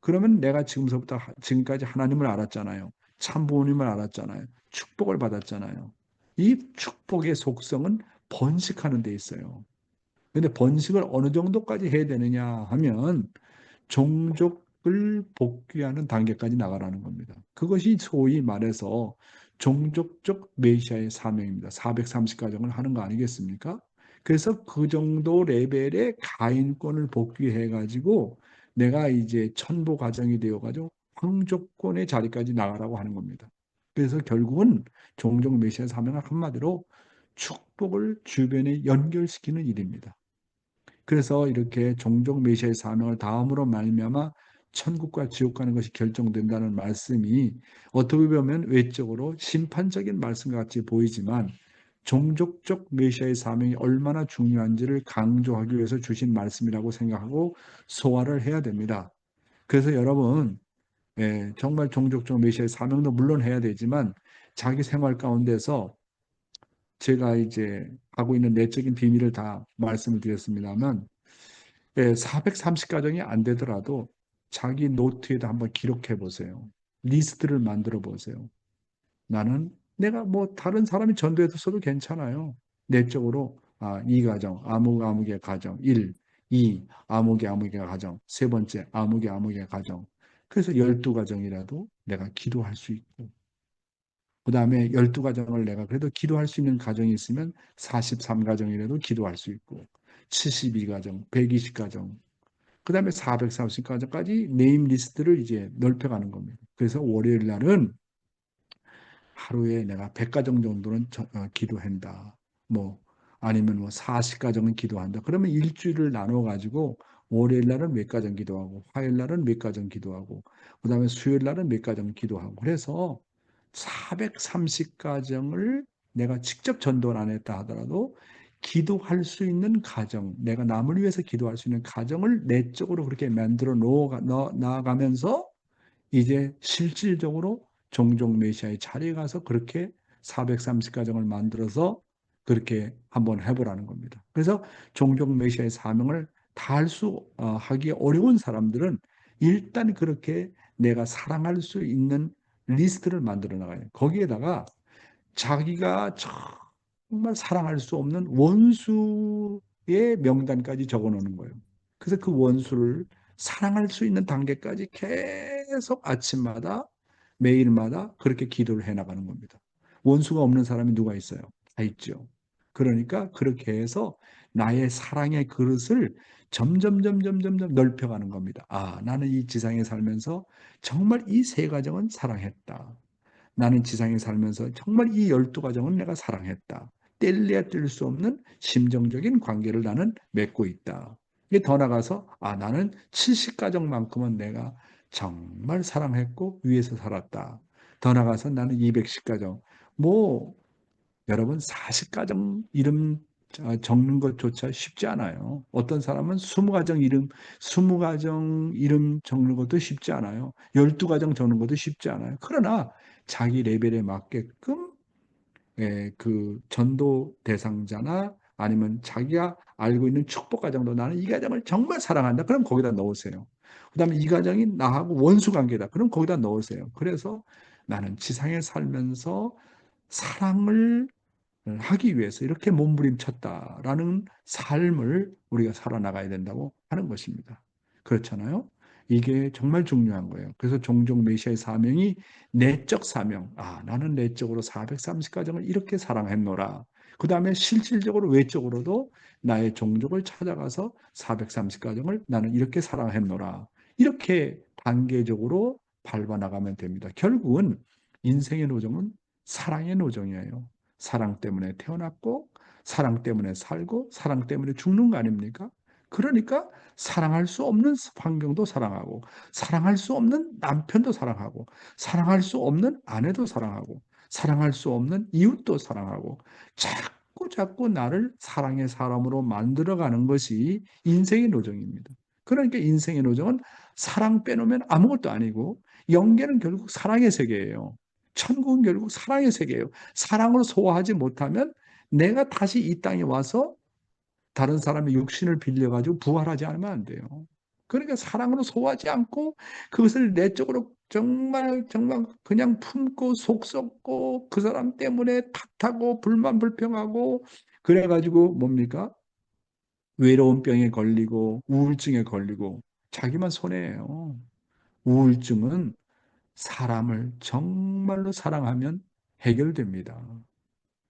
그러면 내가 지금까지 하나님을 알았잖아요. 참 부모님을 알았잖아요. 축복을 받았잖아요. 이 축복의 속성은 번식하는 데 있어요. 근데 번식을 어느 정도까지 해야 되느냐 하면 종족을 복귀하는 단계까지 나가라는 겁니다. 그것이 소위 말해서 종족적 메시아의 사명입니다. 430가정을 하는 거 아니겠습니까? 그래서 그 정도 레벨의 가인권을 복귀해 가지고 내가 이제 천부 가정이 되어 가지고 황족권의 자리까지 나가라고 하는 겁니다. 그래서 결국은 종족 메시아 사명은 한마디로 축복을 주변에 연결시키는 일입니다. 그래서 이렇게 종족 메시아의 사명을 다함으로 말미암아 천국과 지옥 가는 것이 결정된다는 말씀이 어떻게 보면 외적으로 심판적인 말씀 같이 보이지만 종족적 메시아의 사명이 얼마나 중요한지를 강조하기 위해서 주신 말씀이라고 생각하고 소화를 해야 됩니다. 그래서 여러분, 정말 종족적 메시아의 사명도 물론 해야 되지만 자기 생활 가운데서 제가 이제 하고 있는 내적인 비밀을 다 말씀을 드렸습니다만 430가정이 안 되더라도 자기 노트에다 한번 기록해 보세요. 리스트를 만들어 보세요. 나는 내가 뭐 다른 사람이 전도해줬어도 괜찮아요. 내적으로 이 가정, 아무 아무개 가정, 1, 2, 아무개 아무개 가정, 세 번째, 아무개 아무개 가정. 그래서 12가정이라도 내가 기도할 수 있고 그 다음에 12가정을 내가 그래도 기도할 수 있는 가정이 있으면 43가정이라도 기도할 수 있고 72가정, 120가정, 그 다음에 430가정까지 네임 리스트를 이제 넓혀가는 겁니다. 그래서 월요일 날은 하루에 내가 100가정 정도는 기도한다. 뭐 아니면 뭐 40가정은 기도한다. 그러면 일주일을 나눠 가지고 월요일 날은 몇 가정 기도하고 화요일 날은 몇 가정 기도하고 그다음에 수요일 날은 몇 가정 기도하고 그래서 430가정을 내가 직접 전도를 안 했다 하더라도 기도할 수 있는 가정, 내가 남을 위해서 기도할 수 있는 가정을 내적으로 그렇게 만들어 나가면서 이제 실질적으로 종족 메시아의 자리에 가서 그렇게 430가정을 만들어서 그렇게 한번 해보라는 겁니다. 그래서 종족 메시아의 사명을 하기 어려운 사람들은 일단 그렇게 내가 사랑할 수 있는 리스트를 만들어 나가요. 거기에다가 자기가 정말 사랑할 수 없는 원수의 명단까지 적어 놓는 거예요. 그래서 그 원수를 사랑할 수 있는 단계까지 계속 아침마다 매일마다 그렇게 기도를 해 나가는 겁니다. 원수가 없는 사람이 누가 있어요? 다 있죠. 그러니까 그렇게 해서 나의 사랑의 그릇을 점점 넓혀가는 겁니다. 나는 이 지상에 살면서 정말 이 세 가정은 사랑했다. 나는 지상에 살면서 정말 이 12가정은 내가 사랑했다. 뗄래야 뗄 수 없는 심정적인 관계를 나는 맺고 있다. 이게 더 나가서 나는 70가정만큼은 내가 정말 사랑했고 위에서 살았다. 더 나가서 나는 210가정. 뭐 여러분 40가정 이름 적는 것조차 쉽지 않아요. 어떤 사람은 20가정 이름 적는 것도 쉽지 않아요. 12가정 적는 것도 쉽지 않아요. 그러나 자기 레벨에 맞게끔 그 전도 대상자나 아니면 자기가 알고 있는 축복 가정도 나는 이 가정을 정말 사랑한다. 그럼 거기다 넣으세요. 그다음에 이 가정이 나하고 원수 관계다. 그럼 거기다 넣으세요. 그래서 나는 지상에 살면서 사랑을 하기 위해서 이렇게 몸부림쳤다라는 삶을 우리가 살아나가야 된다고 하는 것입니다. 그렇잖아요? 이게 정말 중요한 거예요. 그래서 종종 메시아의 사명이 내적 사명. 아, 나는 내적으로 430가정을 이렇게 사랑했노라. 그 다음에 실질적으로 외적으로도 나의 종족을 찾아가서 430가정을 나는 이렇게 사랑했노라. 이렇게 단계적으로 밟아나가면 됩니다. 결국은 인생의 노정은 사랑의 노정이에요. 사랑 때문에 태어났고, 사랑 때문에 살고, 사랑 때문에 죽는 거 아닙니까? 그러니까 사랑할 수 없는 환경도 사랑하고, 사랑할 수 없는 남편도 사랑하고, 사랑할 수 없는 아내도 사랑하고, 사랑할 수 없는 이웃도 사랑하고, 자꾸 자꾸 나를 사랑의 사람으로 만들어가는 것이 인생의 노정입니다. 그러니까 인생의 노정은 사랑 빼놓으면 아무것도 아니고, 영계는 결국 사랑의 세계예요. 천국은 결국 사랑의 세계예요. 사랑을 소화하지 못하면 내가 다시 이 땅에 와서 다른 사람의 육신을 빌려가지고 부활하지 않으면 안 돼요. 그러니까 사랑으로 소화하지 않고 그것을 내적으로 정말 정말 그냥 품고 속 썩고 그 사람 때문에 탓하고 불만 불평하고 그래가지고 뭡니까? 외로운 병에 걸리고 우울증에 걸리고 자기만 손해예요. 우울증은 사람을 정말로 사랑하면 해결됩니다.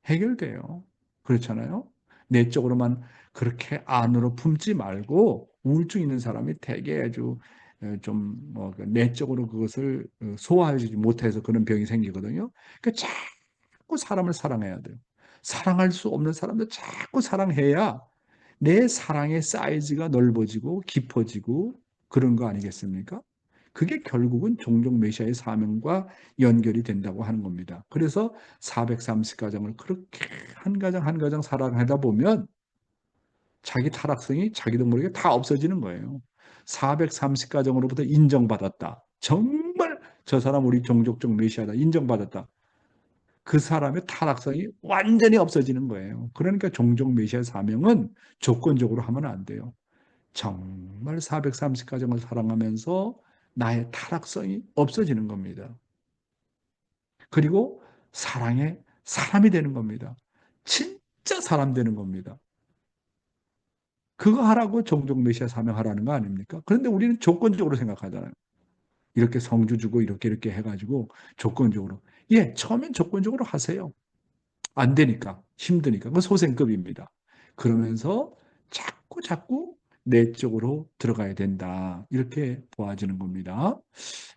해결돼요. 그렇잖아요? 내적으로만 그렇게 안으로 품지 말고 우울증 있는 사람이 되게 아주 좀뭐 내적으로 그것을 소화하지 못해서 그런 병이 생기거든요. 그러니까 자꾸 사람을 사랑해야 돼요. 사랑할 수 없는 사람도 자꾸 사랑해야 내 사랑의 사이즈가 넓어지고 깊어지고 그런 거 아니겠습니까? 그게 결국은 종종 메시아의 사명과 연결이 된다고 하는 겁니다. 그래서 430가정을 그렇게 한 가정 한 가정 사랑하다 보면 자기 타락성이 자기도 모르게 다 없어지는 거예요. 430가정으로부터 인정받았다. 정말 저 사람 우리 종족적 메시아다. 인정받았다. 그 사람의 타락성이 완전히 없어지는 거예요. 그러니까 종족 메시아 사명은 조건적으로 하면 안 돼요. 정말 430가정을 사랑하면서 나의 타락성이 없어지는 겁니다. 그리고 사랑의 사람이 되는 겁니다. 진짜 사람 되는 겁니다. 그거 하라고 종종 메시아 사명하라는 거 아닙니까? 그런데 우리는 조건적으로 생각하잖아요. 이렇게 성주 주고 이렇게 해가지고 조건적으로. 예, 처음엔 조건적으로 하세요. 안 되니까, 힘드니까. 그 소생급입니다. 그러면서 자꾸 자꾸 내적으로 들어가야 된다. 이렇게 보아지는 겁니다.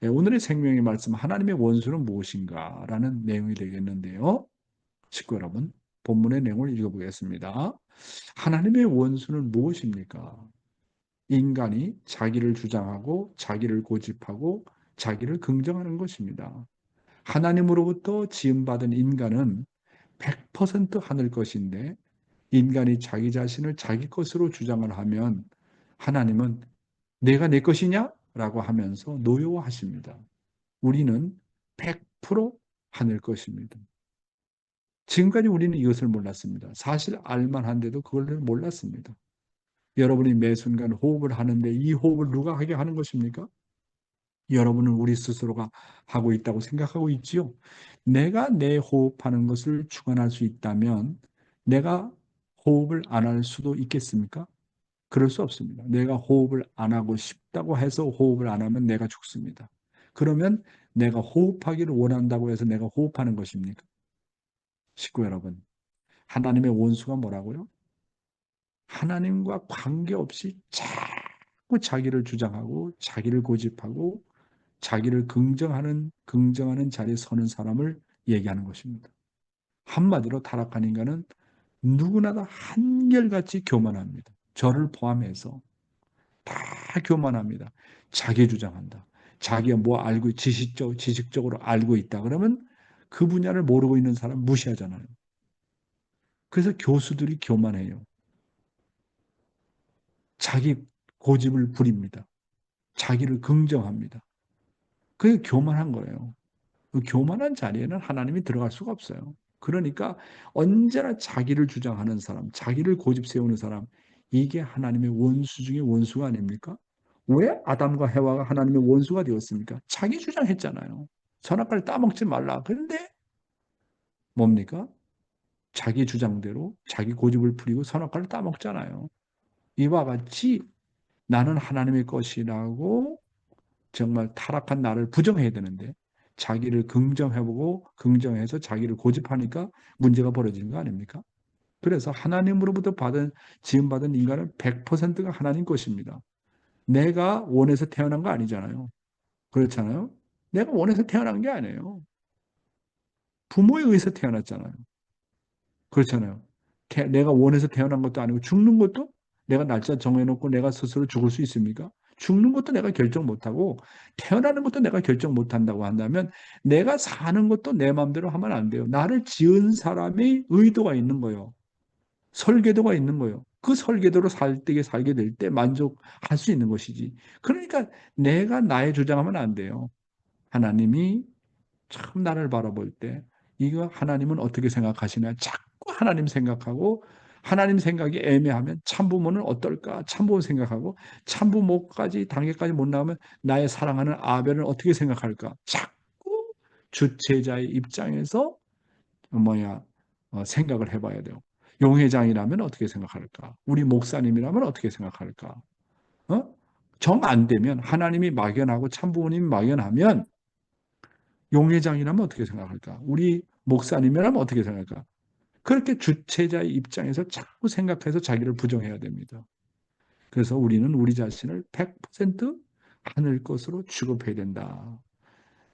예, 오늘의 생명의 말씀, 하나님의 원수는 무엇인가? 라는 내용이 되겠는데요. 식구 여러분, 본문의 내용을 읽어보겠습니다. 하나님의 원수는 무엇입니까? 인간이 자기를 주장하고 자기를 고집하고 자기를 긍정하는 것입니다. 하나님으로부터 지음받은 인간은 100% 하늘 것인데 인간이 자기 자신을 자기 것으로 주장을 하면 하나님은 내가 내 것이냐? 라고 하면서 노여워하십니다. 우리는 100% 하늘 것입니다. 지금까지 우리는 이것을 몰랐습니다. 사실 알만한데도 그걸 몰랐습니다. 여러분이 매 순간 호흡을 하는데 이 호흡을 누가 하게 하는 것입니까? 여러분은 우리 스스로가 하고 있다고 생각하고 있지요. 내가 내 호흡하는 것을 주관할 수 있다면 내가 호흡을 안 할 수도 있겠습니까? 그럴 수 없습니다. 내가 호흡을 안 하고 싶다고 해서 호흡을 안 하면 내가 죽습니다. 그러면 내가 호흡하기를 원한다고 해서 내가 호흡하는 것입니까? 식구 여러분, 하나님의 원수가 뭐라고요? 하나님과 관계없이 자꾸 자기를 주장하고 자기를 고집하고 자기를 긍정하는 자리에 서는 사람을 얘기하는 것입니다. 한마디로 타락한 인간은 누구나 다 한결같이 교만합니다. 저를 포함해서 다 교만합니다. 자기 주장한다. 자기가 뭐 알고 지식적으로 알고 있다 그러면 그 분야를 모르고 있는 사람 무시하잖아요. 그래서 교수들이 교만해요. 자기 고집을 부립니다. 자기를 긍정합니다. 그게 교만한 거예요. 그 교만한 자리에는 하나님이 들어갈 수가 없어요. 그러니까 언제나 자기를 주장하는 사람, 자기를 고집 세우는 사람, 이게 하나님의 원수 중에 원수가 아닙니까? 왜 아담과 해와가 하나님의 원수가 되었습니까? 자기 주장했잖아요. 선악과를 따먹지 말라. 그런데 뭡니까? 자기 주장대로 자기 고집을 부리고 선악과를 따먹잖아요. 이와 같이 나는 하나님의 것이라고 정말 타락한 나를 부정해야 되는데 자기를 긍정해보고 긍정해서 자기를 고집하니까 문제가 벌어지는 거 아닙니까? 그래서 하나님으로부터 지음받은 인간은 100%가 하나님 것입니다. 내가 원해서 태어난 거 아니잖아요. 그렇잖아요. 내가 원해서 태어난 게 아니에요. 부모에 의해서 태어났잖아요. 그렇잖아요. 내가 원해서 태어난 것도 아니고 죽는 것도 내가 날짜 정해놓고 내가 스스로 죽을 수 있습니까? 죽는 것도 내가 결정 못하고 태어나는 것도 내가 결정 못한다고 한다면 내가 사는 것도 내 마음대로 하면 안 돼요. 나를 지은 사람이 의도가 있는 거예요. 설계도가 있는 거예요. 그 설계도로 살게 될 때 만족할 수 있는 것이지. 그러니까 내가 나의 주장하면 안 돼요. 하나님이 참 나를 바라볼 때 이거 하나님은 어떻게 생각하시냐 자꾸 하나님 생각하고 하나님 생각이 애매하면 참부모는 어떨까 참부모 생각하고 참부모까지 단계까지 못 나오면 나의 사랑하는 아벨은 어떻게 생각할까 자꾸 주체자의 입장에서 뭐야 생각을 해봐야 돼요. 용회장이라면 어떻게 생각할까? 우리 목사님이라면 어떻게 생각할까? 어? 정 안 되면 하나님이 막연하고 참부모님이 막연하면 용회장이라면 어떻게 생각할까? 우리 목사님이라면 어떻게 생각할까? 그렇게 주체자의 입장에서 자꾸 생각해서 자기를 부정해야 됩니다. 그래서 우리는 우리 자신을 100% 하늘 것으로 취급해야 된다.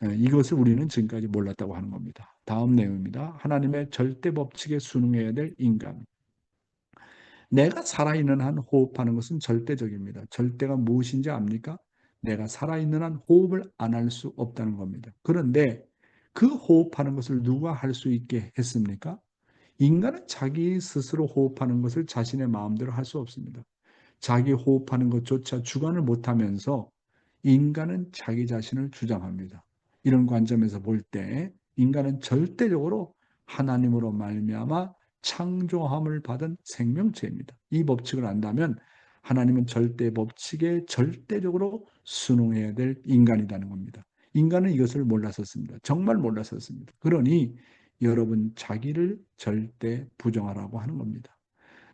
이것을 우리는 지금까지 몰랐다고 하는 겁니다. 다음 내용입니다. 하나님의 절대 법칙에 순응해야 될 인간. 내가 살아있는 한 호흡하는 것은 절대적입니다. 절대가 무엇인지 압니까? 내가 살아있는 한 호흡을 안 할 수 없다는 겁니다. 그런데 그 호흡하는 것을 누가 할 수 있게 했습니까? 인간은 자기 스스로 호흡하는 것을 자신의 마음대로 할 수 없습니다. 자기 호흡하는 것조차 주관을 못하면서 인간은 자기 자신을 주장합니다. 이런 관점에서 볼 때 인간은 절대적으로 하나님으로 말미암아 창조함을 받은 생명체입니다. 이 법칙을 안다면 하나님은 절대 법칙에 절대적으로 순응해야 될 인간이라는 겁니다. 인간은 이것을 몰랐었습니다. 정말 몰랐었습니다. 그러니 여러분 자기를 절대 부정하라고 하는 겁니다.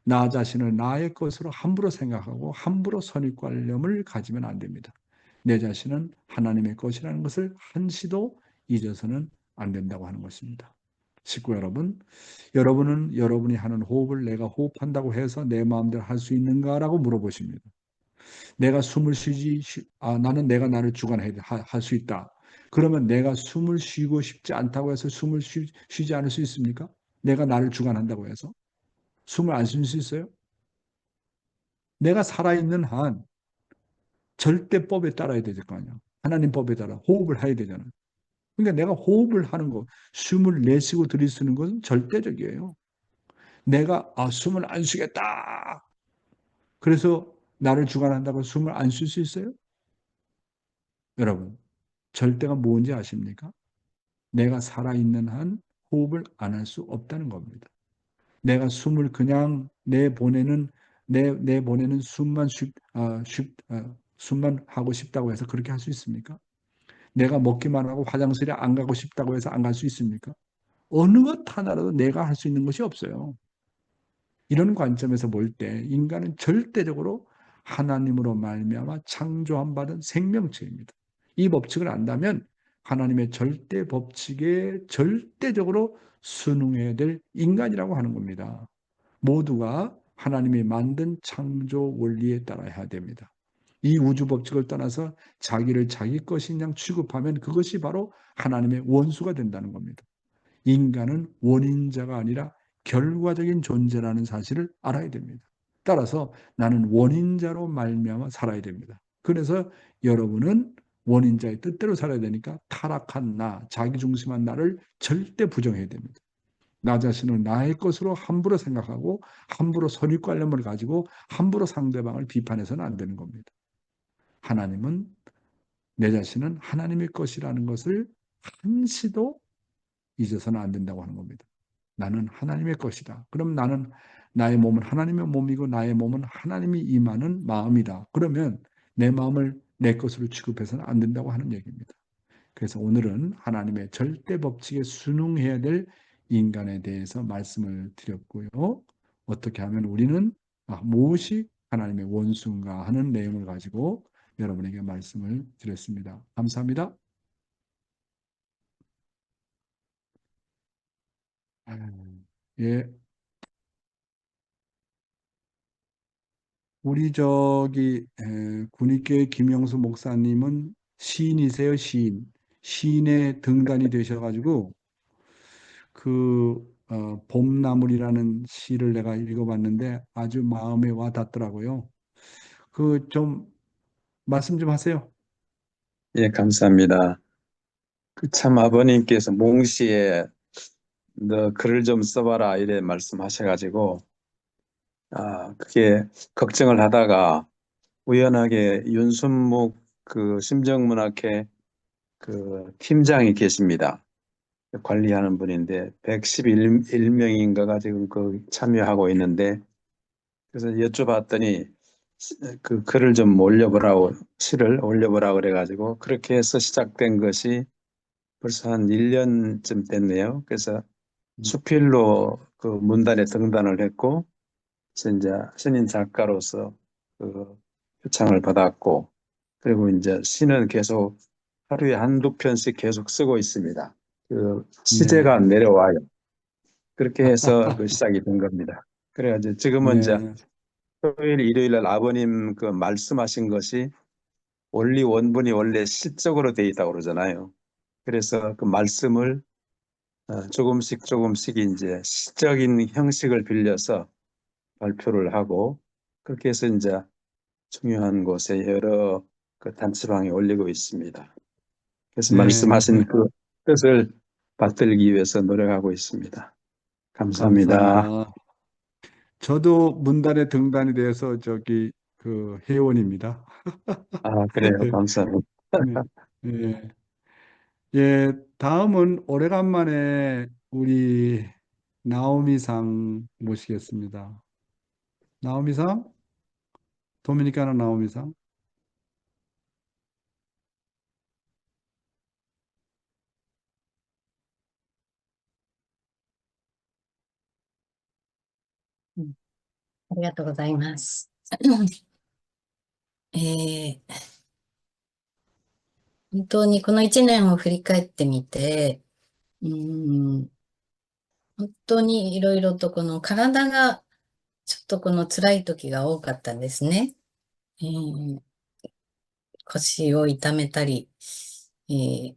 나 자신을 나의 것으로 함부로 생각하고 함부로 선입관념을 가지면 안 됩니다. 내 자신은 하나님의 것이라는 것을 한시도 잊어서는 안 된다고 하는 것입니다. 식구 여러분, 여러분은 여러분이 하는 호흡을 내가 호흡한다고 해서 내 마음대로 할 수 있는가라고 물어보십니다. 내가 숨을 나는 내가 나를 할 수 있다. 그러면 내가 숨을 쉬고 싶지 않다고 해서 쉬지 않을 수 있습니까? 내가 나를 주관한다고 해서 숨을 안 쉴 수 있어요? 내가 살아있는 한 절대법에 따라야 될 거 아니야. 하나님 법에 따라 호흡을 해야 되잖아. 그러니까 내가 호흡을 하는 거, 숨을 내쉬고 들이쓰는 것은 절대적이에요. 내가 숨을 안 쉬겠다. 그래서 나를 주관한다고 숨을 안 쉴 수 있어요? 여러분, 절대가 뭔지 아십니까? 내가 살아있는 한 호흡을 안 할 수 없다는 겁니다. 내가 숨을 그냥 내보내는 숨만 하고 싶다고 해서 그렇게 할 수 있습니까? 내가 먹기만 하고 화장실에 안 가고 싶다고 해서 안 갈 수 있습니까? 어느 것 하나라도 내가 할 수 있는 것이 없어요. 이런 관점에서 볼 때 인간은 절대적으로 하나님으로 말미암아 창조함 받은 생명체입니다. 이 법칙을 안다면 하나님의 절대 법칙에 절대적으로 순응해야 될 인간이라고 하는 겁니다. 모두가 하나님이 만든 창조 원리에 따라야 됩니다. 이 우주 법칙을 떠나서 자기를 자기 것인 양 취급하면 그것이 바로 하나님의 원수가 된다는 겁니다. 인간은 원인자가 아니라 결과적인 존재라는 사실을 알아야 됩니다. 따라서 나는 원인자로 말미암아 살아야 됩니다. 그래서 여러분은 원인자의 뜻대로 살아야 되니까 타락한 나, 자기중심한 나를 절대 부정해야 됩니다. 나 자신을 나의 것으로 함부로 생각하고 함부로 선입관념을 가지고 함부로 상대방을 비판해서는 안 되는 겁니다. 하나님은 내 자신은 하나님의 것이라는 것을 한시도 잊어서는 안 된다고 하는 겁니다. 나는 하나님의 것이다. 그럼 나는 나의 몸은 하나님의 몸이고 나의 몸은 하나님이 임하는 마음이다. 그러면 내 마음을 내 것으로 취급해서는 안 된다고 하는 얘기입니다. 그래서 오늘은 하나님의 절대 법칙에 순응해야 될 인간에 대해서 말씀을 드렸고요. 어떻게 하면 우리는 무엇이 하나님의 원수인가 하는 내용을 가지고 여러분에게 말씀을 드렸습니다. 감사합니다. 예, 우리 군의교회 김영수 목사님은 시인이세요, 시인. 시인의 등단이 되셔가지고 봄나물이라는 시를 내가 읽어봤는데 아주 마음에 와 닿더라고요. 그 좀 말씀 좀 하세요. 예, 감사합니다. 그 참 아버님께서 몽시에 너 글을 좀 써봐라 이래 말씀하셔가지고 그게 걱정을 하다가 우연하게 윤순묵 그 심정문학회 그 팀장이 계십니다. 관리하는 분인데 111명인가가 지금 그 참여하고 있는데 그래서 여쭤봤더니 그 글을 좀 올려보라고 시를 올려보라고 그래가지고 그렇게 해서 시작된 것이 벌써 한 1년쯤 됐네요. 그래서 수필로 그 문단에 등단을 했고, 그래서 이제 신인 작가로서 그 표창을 받았고, 그리고 이제 시는 계속 하루에 한두 편씩 계속 쓰고 있습니다. 그 시제가 네, 내려와요. 그렇게 해서 그 시작이 된 겁니다. 그래가지고 지금은 이제 네, 토요일, 일요일 날 아버님 그 말씀하신 것이 원리 원본이 원래 시적으로 돼 있다고 그러잖아요. 그래서 그 말씀을 조금씩 조금씩 이제 시적인 형식을 빌려서 발표를 하고 그렇게 해서 이제 중요한 곳에 여러 그 단체방에 올리고 있습니다. 그래서 네, 말씀하신 그 뜻을 받들기 위해서 노력하고 있습니다. 감사합니다. 감사합니다. 저도 문단에 등단이 돼서 그 회원입니다. 그래요. 감사합니다. 네, 예, 예, 다음은 오래간만에 우리 나오미상 모시겠습니다. 나오미상? 도미니카나 나오미상? うん、ありがとうございます。えー本当にこの1年を振り返ってみて、本当にいろいろとこの体がちょっとこの辛い時が多かったんですね。腰を痛めたり、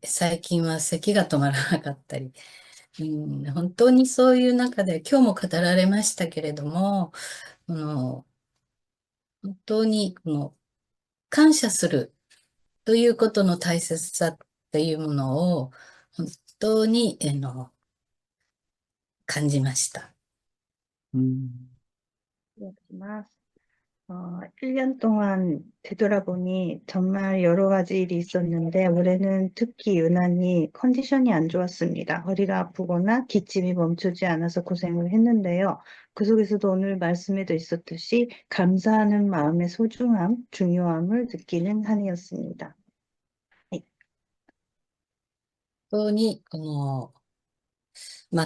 最近は咳が止まらなかったり、本当にそういう中で今日も語られましたけれども、この本当にこの感謝するということの大切さっていうものを本当に感じました。음, 그렇지만 1년 동안 되돌아보니 정말 여러 가지 일이 있었는데 올해는 특히 유난히 컨디션이 안 좋았습니다. 허리가 아프거나 기침이 멈추지 않아서 고생을 했는데요. 그 속에서도 오늘 말씀에도 있었듯이 감사하는 마음의 소중함, 중요함을 느끼는 한 해였습니다. 本当に、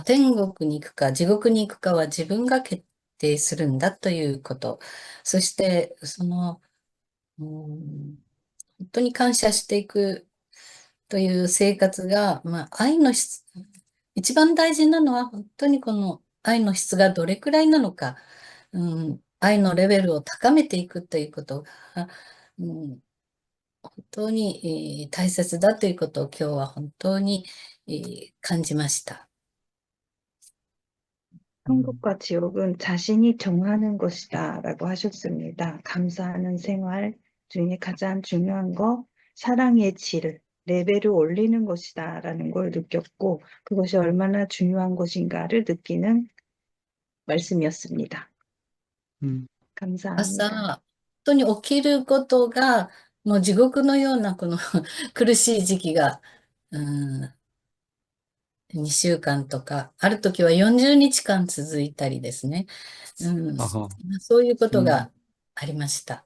天国に行くか地獄に行くかは自分が決定するんだということ。そして、本当に感謝していくという生活が、愛の質、一番大事なのは本当にこの愛の質がどれくらいなのか、愛のレベルを高めていくということが、本当に、大切だということを今日は本当に、感じました。 천국과 지옥은 자신이 정하는 것이다라고 하셨습니다. 감사하는 생활 중에 가장 중요한 거 사랑의 질, 레벨을 올리는 것이다라는 걸 느꼈고 그것이 얼마나 중요한 것인가를 느끼는 말씀이었습니다. 감사합니다. 朝、本当に起きることが、もう地獄のようなこの苦しい時期が、2週間とか、ある時は40日間続いたりですね。うん、아하, そういうこと 음, がありました。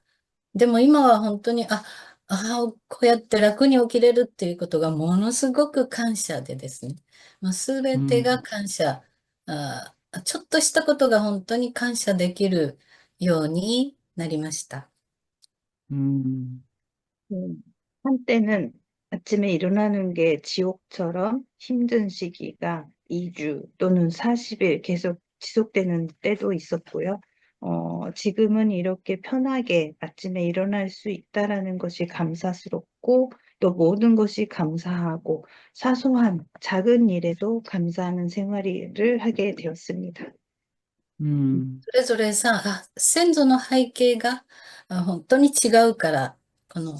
でも今は本当に、こうやって楽に起きれるっていうことがものすごく感謝でですね。すべてが 음, 感謝。ちょっとしたことが本当に感謝できるようになりました。 음, 한때는 아침에 일어나는 게 지옥처럼 힘든 시기가 2주 또는 40일 계속 지속되는 때도 있었고요. 지금은 이렇게 편하게 아침에 일어날 수 있다라는 것이 감사스럽고 또 모든 것이 감사하고 사소한 작은 일에도 감사하는 생활을 하게 되었습니다. 음, それぞれさ、先祖の背景が本当に違うから、この、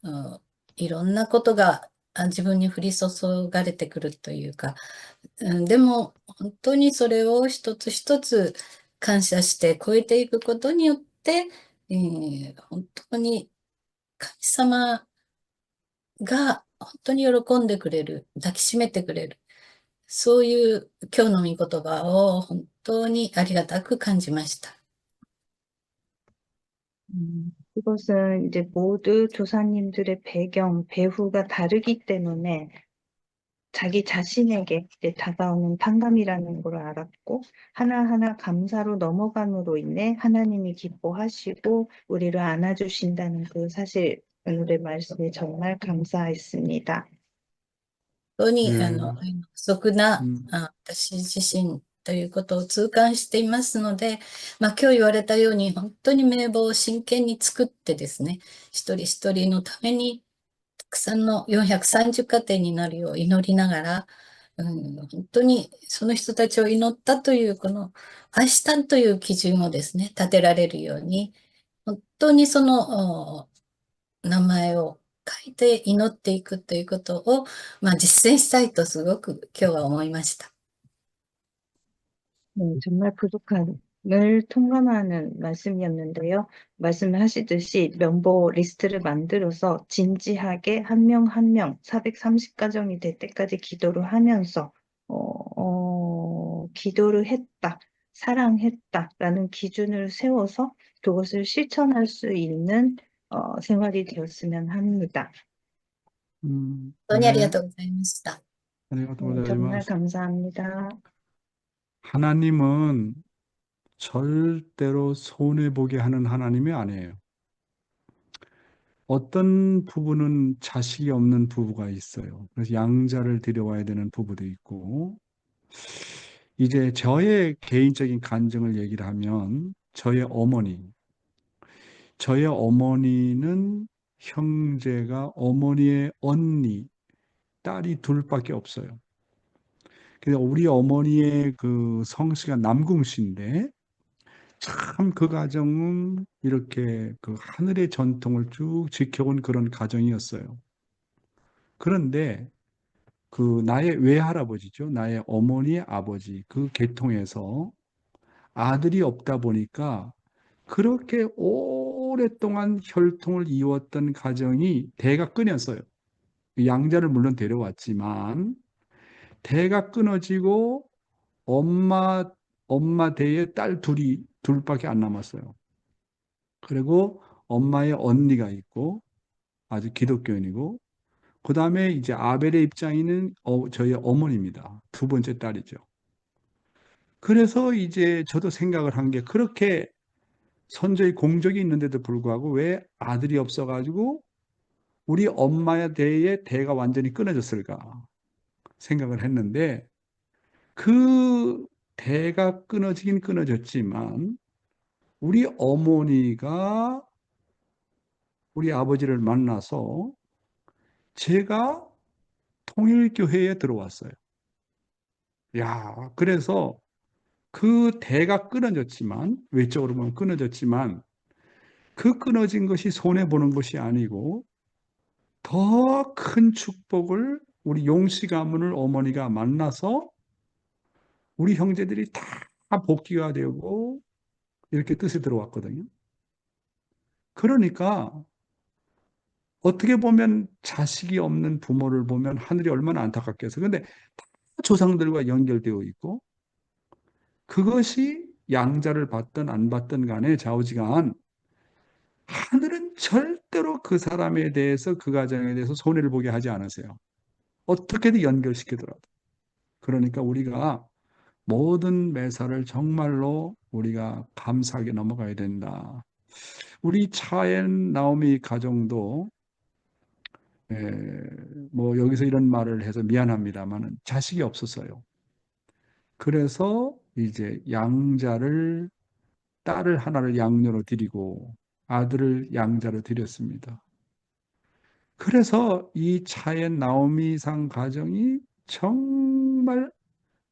うんいろんなことが自分に降り注がれてくるというか、でも本当にそれを一つ一つ感謝して超えていくことによって、本当に神様が本当に喜んでくれる、抱きしめてくれる、そういう今日の御言葉を本当にありがたく感じました。 이것은 이제 모두 조사님들의 배경, 배후가 다르기 때문에 자기 자신에게 이제 다가오는 판감이라는 걸 알았고, 하나하나 감사로 넘어감으로 인해 하나님이 기뻐하시고, 우리를 안아주신다는 그 사실, 오늘의 말씀에 정말 감사했습니다. 本当に、예, 不足な、음, 私自身ということを痛感していますので、今日言われたように、本当に名簿を真剣に作ってですね、一人一人のために、たくさんの430家庭になるよう祈りながら、本当にその人たちを祈ったという、この愛したという基準をですね、立てられるように、本当にその名前を書いて祈っていくということを、実践したいとすごく今日は思いました。 네, 정말 부족함을 통감하는 말씀이었는데요. 말씀을 하시듯이 명보 리스트를 만들어서 진지하게 한 명 한 명 430가정이 될 때까지 기도를 하면서 기도를 했다, 사랑했다라는 기준을 세워서 그것을 실천할 수 있는 생활이 되었으면 합니다. 本当にありが 네, とうございました。 아리가또 네, 정말 고자이마스. 감사합니다. 하나님은 절대로 손해보게 하는 하나님이 아니에요. 어떤 부부는 자식이 없는 부부가 있어요. 그래서 양자를 데려와야 되는 부부도 있고, 이제 저의 개인적인 간증을 얘기를 하면, 저의 어머니는 형제가 어머니의 언니, 딸이 둘밖에 없어요. 그래서 우리 어머니의 그 성씨가 남궁씨인데, 참 그 가정은 이렇게 그 하늘의 전통을 쭉 지켜온 그런 가정이었어요. 그런데 그 나의 외할아버지죠. 나의 어머니의 아버지 그 계통에서 아들이 없다 보니까 그렇게 오랫동안 혈통을 이어왔던 가정이 대가 끊였어요. 양자를 물론 데려왔지만 대가 끊어지고 엄마 엄마 대에 딸 둘밖에 안 남았어요. 그리고 엄마의 언니가 있고 아주 기독교인이고 그 다음에 이제 아벨의 입장에는 저희 어머니입니다. 두 번째 딸이죠. 그래서 이제 저도 생각을 한 게 그렇게 선조의 공적이 있는데도 불구하고 왜 아들이 없어가지고 우리 엄마의 대에 대가 완전히 끊어졌을까 생각을 했는데 그 대가 끊어지긴 끊어졌지만 우리 어머니가 우리 아버지를 만나서 제가 통일교회에 들어왔어요. 야, 그래서 그 대가 끊어졌지만, 외적으로 보면 끊어졌지만, 그 끊어진 것이 손해보는 것이 아니고, 더 큰 축복을 우리 용씨 가문을 어머니가 만나서 우리 형제들이 다 복귀가 되고, 이렇게 뜻이 들어왔거든요. 그러니까, 어떻게 보면 자식이 없는 부모를 보면 하늘이 얼마나 안타깝겠어요. 근데 조상들과 연결되어 있고 그것이 양자를 받든 안 받든 간에 좌우지간 하늘은 절대로 그 사람에 대해서 그 가정에 대해서 손해를 보게 하지 않으세요. 어떻게든 연결시키더라도. 그러니까 우리가 모든 매사를 정말로 우리가 감사하게 넘어가야 된다. 우리 차엔 나오미 가정도 뭐 여기서 이런 말을 해서 미안합니다만은 자식이 없었어요. 그래서 이제 양자를 딸을 하나를 양녀로 드리고 아들을 양자로 드렸습니다. 그래서 이 차엔 나오미상 가정이 정말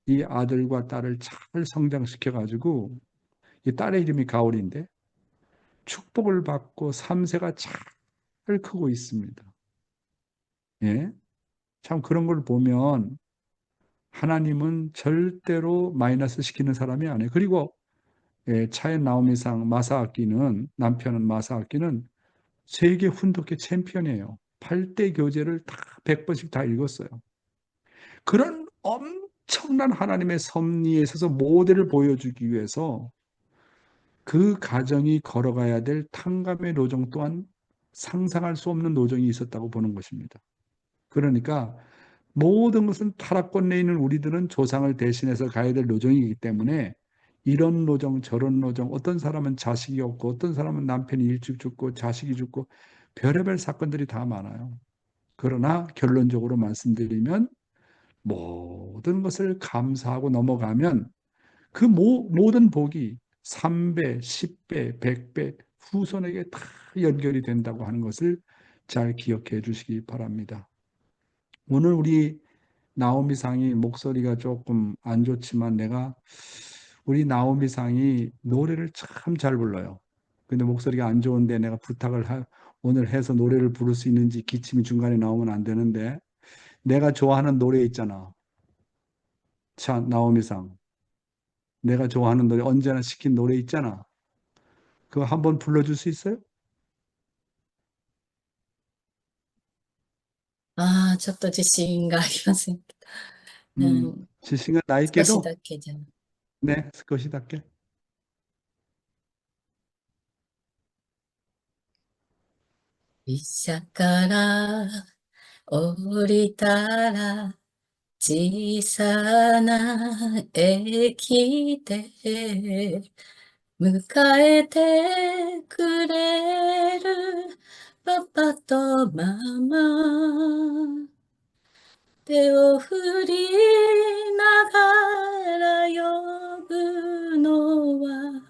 이 아들과 딸을 잘 성장시켜 가지고 이 딸의 이름이 가올인데 축복을 받고 3세가 잘 크고 있습니다. 예. 참 그런 걸 보면 하나님은 절대로 마이너스 시키는 사람이 아니에요. 그리고 차에 나오미상 마사아키는 남편은 마사아키는 세계 훈독회 챔피언이에요. 8대 교재를 다 100번씩 다 읽었어요. 그런 엄청난 하나님의 섭리에 있어서 모델을 보여주기 위해서 그 가정이 걸어가야 될 탕감의 노정 또한 상상할 수 없는 노정이 있었다고 보는 것입니다. 그러니까 모든 것은 타락권에 있는 우리들은 조상을 대신해서 가야 될 노정이기 때문에 이런 노정 저런 노정 어떤 사람은 자식이 없고 어떤 사람은 남편이 일찍 죽고 자식이 죽고 별의별 사건들이 다 많아요. 그러나 결론적으로 말씀드리면 모든 것을 감사하고 넘어가면 그 모든 복이 3배, 10배, 100배 후손에게 다 연결이 된다고 하는 것을 잘 기억해 주시기 바랍니다. 오늘 우리 나오미 상이 목소리가 조금 안 좋지만 우리 나오미 상이 노래를 참 잘 불러요. 근데 목소리가 안 좋은데 내가 오늘 해서 노래를 부를 수 있는지 기침이 중간에 나오면 안 되는데 내가 좋아하는 노래 있잖아. 참 나오미 상. 내가 좋아하는 노래 언제나 시킨 노래 있잖아. 그거 한번 불러줄 수 있어요? ああ、ちょっと自信がありません。う 지시가 나 少し 있게도 だけじゃ。네, 것이답게. 汽車から降りたら小さな駅で迎えてくれるパパとママ手を振りながら呼ぶのは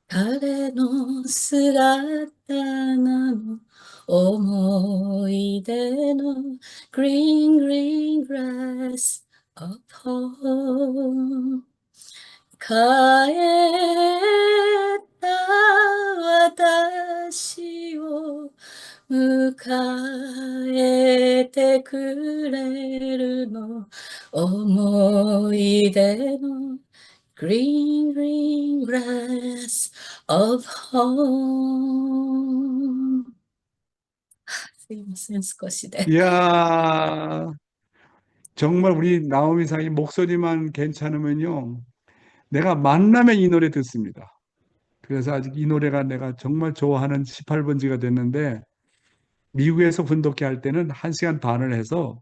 彼の姿なの思い出の Green Green Grass of Home 帰った私を迎えてくれるの思い出の Green Green Grass of Home すいません、少しで。 이야, 정말 우리 나오미 상이 목소리만 괜찮으면요. 내가 만나면 이 노래 듣습니다. 그래서 아직 이 노래가 내가 정말 좋아하는 18번지가 됐는데 미국에서 분독회 할 때는 1시간 반을 해서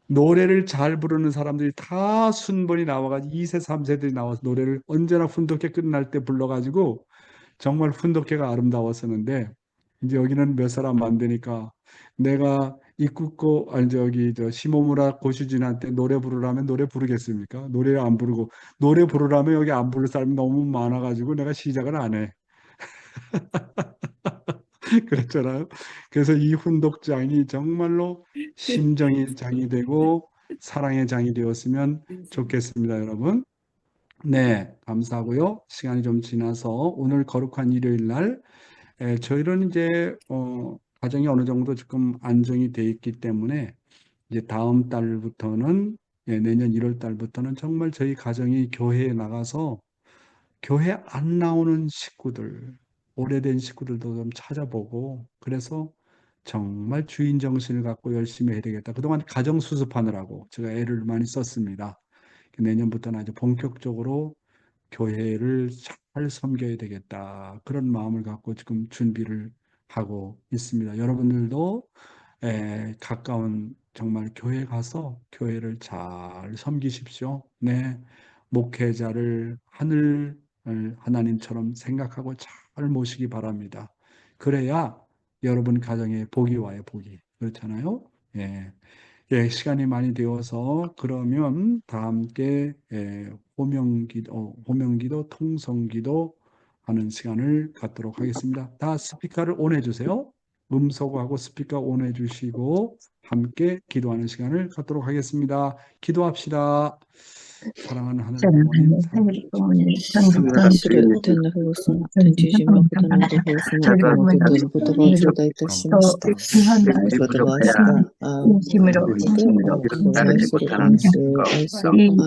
노래를 잘 부르는 사람들이 다 순번이 나와가지고 2세, 3세들이 나와서 노래를 언제나 훈독회 끝날 때 불러가지고 정말 훈독회가 아름다웠었는데 이제 여기는 몇 사람 안 되니까 내가 이쿠코 아니 저기 저 시모무라 고슈진한테 노래 부르라면 노래 부르겠습니까? 노래 안 부르고 노래 부르라면 여기 안 부를 사람이 너무 많아가지고 내가 시작을 안 해. 그랬잖아요. 그래서 이 훈독장이 정말로 심정의 장이 되고 사랑의 장이 되었으면 좋겠습니다, 여러분. 네, 감사하고요. 시간이 좀 지나서 오늘 거룩한 일요일 날 저희는 이제 가정이 어느 정도 지금 안정이 돼 있기 때문에 이제 다음 달부터는 내년 1월 달부터는 정말 저희 가정이 교회에 나가서 교회 안 나오는 식구들, 오래된 식구들도 좀 찾아보고 그래서 정말 주인 정신을 갖고 열심히 해야 되겠다. 그동안 가정 수습하느라고 제가 애를 많이 썼습니다. 내년부터는 아주 본격적으로 교회를 잘 섬겨야 되겠다. 그런 마음을 갖고 지금 준비를 하고 있습니다. 여러분들도 가까운 정말 교회 가서 교회를 잘 섬기십시오. 네, 목회자를 하나님처럼 생각하고 잘 모시기 바랍니다. 그래야 여러분 가정에 복이 와요, 복이. 그렇잖아요? 예. 예, 시간이 많이 되어서 그러면 다 함께 호명기도, 통성기도 하는 시간을 갖도록 하겠습니다. 다 스피커를 온해 주세요. 음소거하고 스피커 온해 주시고 함께 기도하는 시간을 갖도록 하겠습니다. 기도합시다. 사랑하는 하나님 부모님, 하나님 부모님, 전부 愛する天の父様、天地人誠の御父様、今日もとっておる言葉を頂戴いたしました。御言葉は主が、진심으로 진심으로 愛する恩師を愛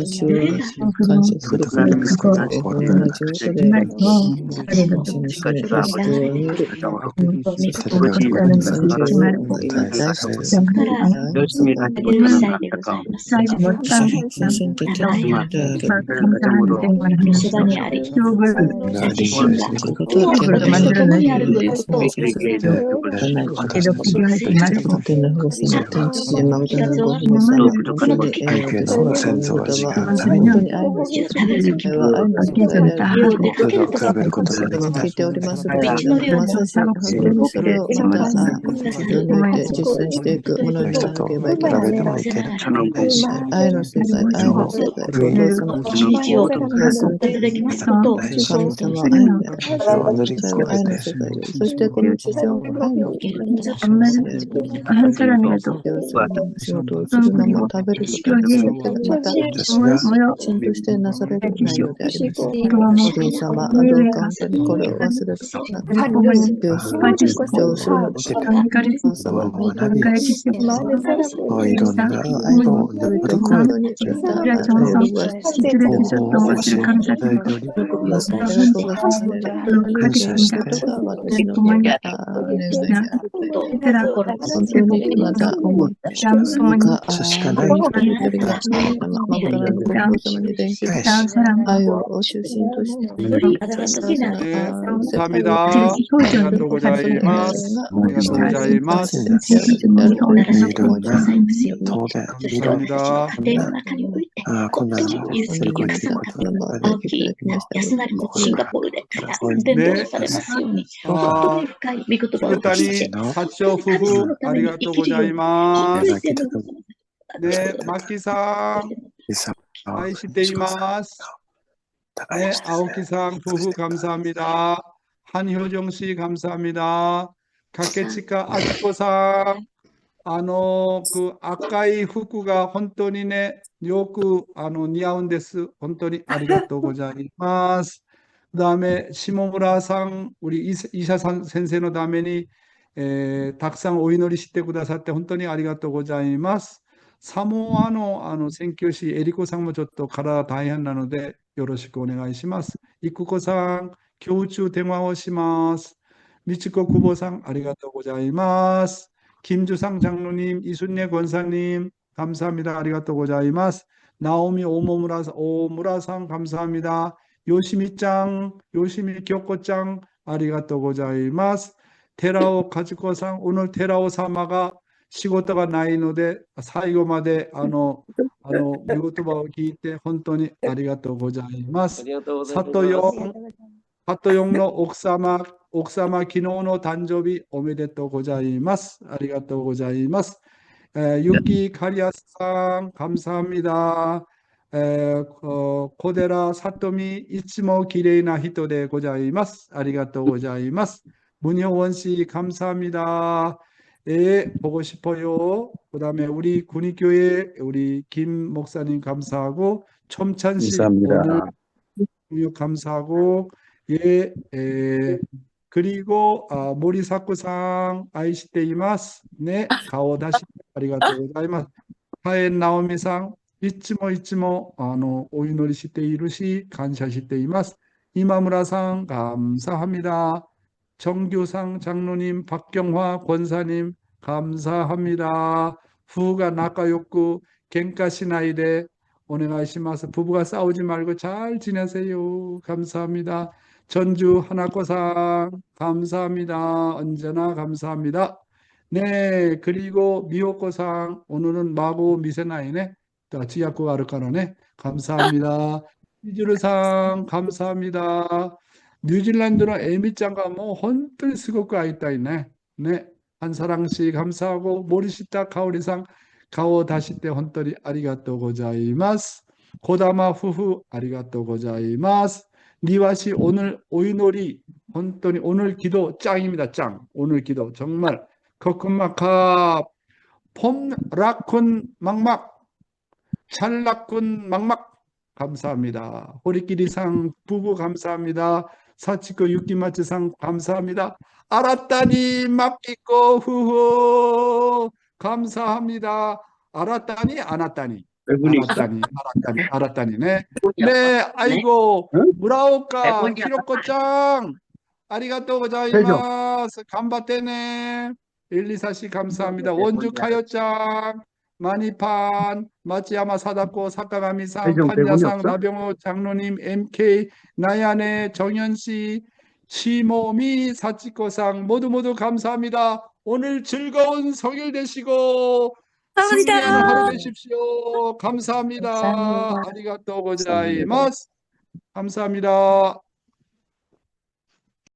する主を感謝することが同じことで、정말 더 잘해도 主のその教えによる믿고 있다는 것을 잊지 말고 열심히 하지 쌓이지 못한 中心的である 감사한 생활을 추억을 ということを天 추억으로 の 만들어내주세요. 父 계속 비교하지 말고 天の父様、天地人誠のご父様、それで愛を私のことは本当に愛の世界は愛の世界であることを聞いておりますが、まさし本当にそれをまた自分において実践していくものにならなければいけない。愛の世界、愛の世界、お父様、神様、愛の世界で、そしてこの地上の愛の世界で、 한 사람이라도 仕事をするのも食べることも全てがまたきちんとしてなされる内容であります。お父様、どうか本当にこれを忘れることなく、病死を実行するので、お父様、本当にいろんな愛の本当に喜びが喜びますね。喜ばされることが私の願いであるという。本当にまた思い、どうか一人一人がマグダラのご父様に連携し、愛を中心として、 감사합니다. 아리가또 고자이마스. 아리가또 고자이마스. 감사합니다. 困難を乗り越えていくことができる安なりもシンガポールで伝道されますように、本当に深い御言葉を聞いて、 사초夫婦 아리가또 고자이마스. 네, 마키상 아이시테이마스. 네, 아오키상 부부 감사합니다. 한효정 씨 감사합니다. 가케치카 아지코상. 그 아까이 후쿠가 혼돈이네 요쿠 니아운데스 혼돈이 아리가또 고자이마스. 그다음에 시모무라상 우리 이샤산 센세노 다메니 닭상 오이노리 시테 구다사테 혼돈이 아리가또 고자이마스. 사모아노 센교시 에리코상 모 저또 가라 다이한 나노데 요로시ku 오네가이시마스. 이쿠코상 교우추 대화오시마스. 미치코 구보상 아리가또 고자이마스. 김주상 장로님, 이순례 권사님 감사합니다. 아리가또 고자이마스. 나오미 오무라상 감사합니다. 요시미짱, 요시미 교코짱 아리가또 고자이마스. 테라오 가즈코상 오늘 테라오 사마가 시고토가 나이ので最後まで御言葉を聞いて本当にありがとうございます。ハトヨンの奥様、昨日の誕生日おめでとうございます。ありがとうございます。유키 카리아스 상 감사합니다. 코데라 사토미 이츠모 기레이나 히토데 고자이마스. 아리가또 고자이마스. 문효원 씨 감사합니다. 예, 보고 싶어요. 그다음에 우리 군의교회 우리 김 목사님 감사하고 첨찬 씨 오늘 교육 감사하고 예, 그리고 모리사쿠상 아이시테이마스. 네, 가오다시 아리가또 고자이마스. 하엔 나오미상 이츠모 오이노리 시테 이루시 감사 시테 이마스. 이마무라상 감사합니다. 정규상 장로님, 박경화 권사님 감사합니다. 후가 나카요쿠 겐카시나이데 오네가이시마스. 부부가 싸우지 말고 잘 지내세요. 감사합니다. 전주 하나코상 감사합니다. 언제나 감사합니다. 네, 그리고 미호코상 오늘은 마고 미세나이네. 지야쿠 아르카노네. 감사합니다. 이주르상 감사합니다. 뉴질랜드는 에미짱가 뭐 헌들 스고가 있다 있네. 네, 한사랑씨 감사하고 모리시타 카오리상 가오 다시 때 헌터리 아리가또 고자이마스. 고다마 후후 아리가또 고자이마스. 니와시 오늘 오이놀이 헌터니 오늘 기도 짱입니다. 짱. 오늘 기도 정말 커큰마카 폼라쿤 막막 찰락군 막막 감사합니다. 호리끼리상 부부 감사합니다. 사치코 유키마츠상 감사합니다. 알았다니 맡기고 후후 감사합니다. 알았다니 안았다니 알았다니네. 네, 아이고 무라오카 히로코짱 아리가또 고자이마스. 간바테네. 124씨 감사합니다. 원주 카요짱 마니판 마치야마 사다코 사카가미상 판야상 나병호 장로님 MK 나야네 정현씨 시모미 사치코상 모두 감사합니다. 오늘 즐거운 성일 되시고 승리하는 하루 되십시오. 감사합니다. 감사합니다. 아리가또 고자이마스. 감사합니다.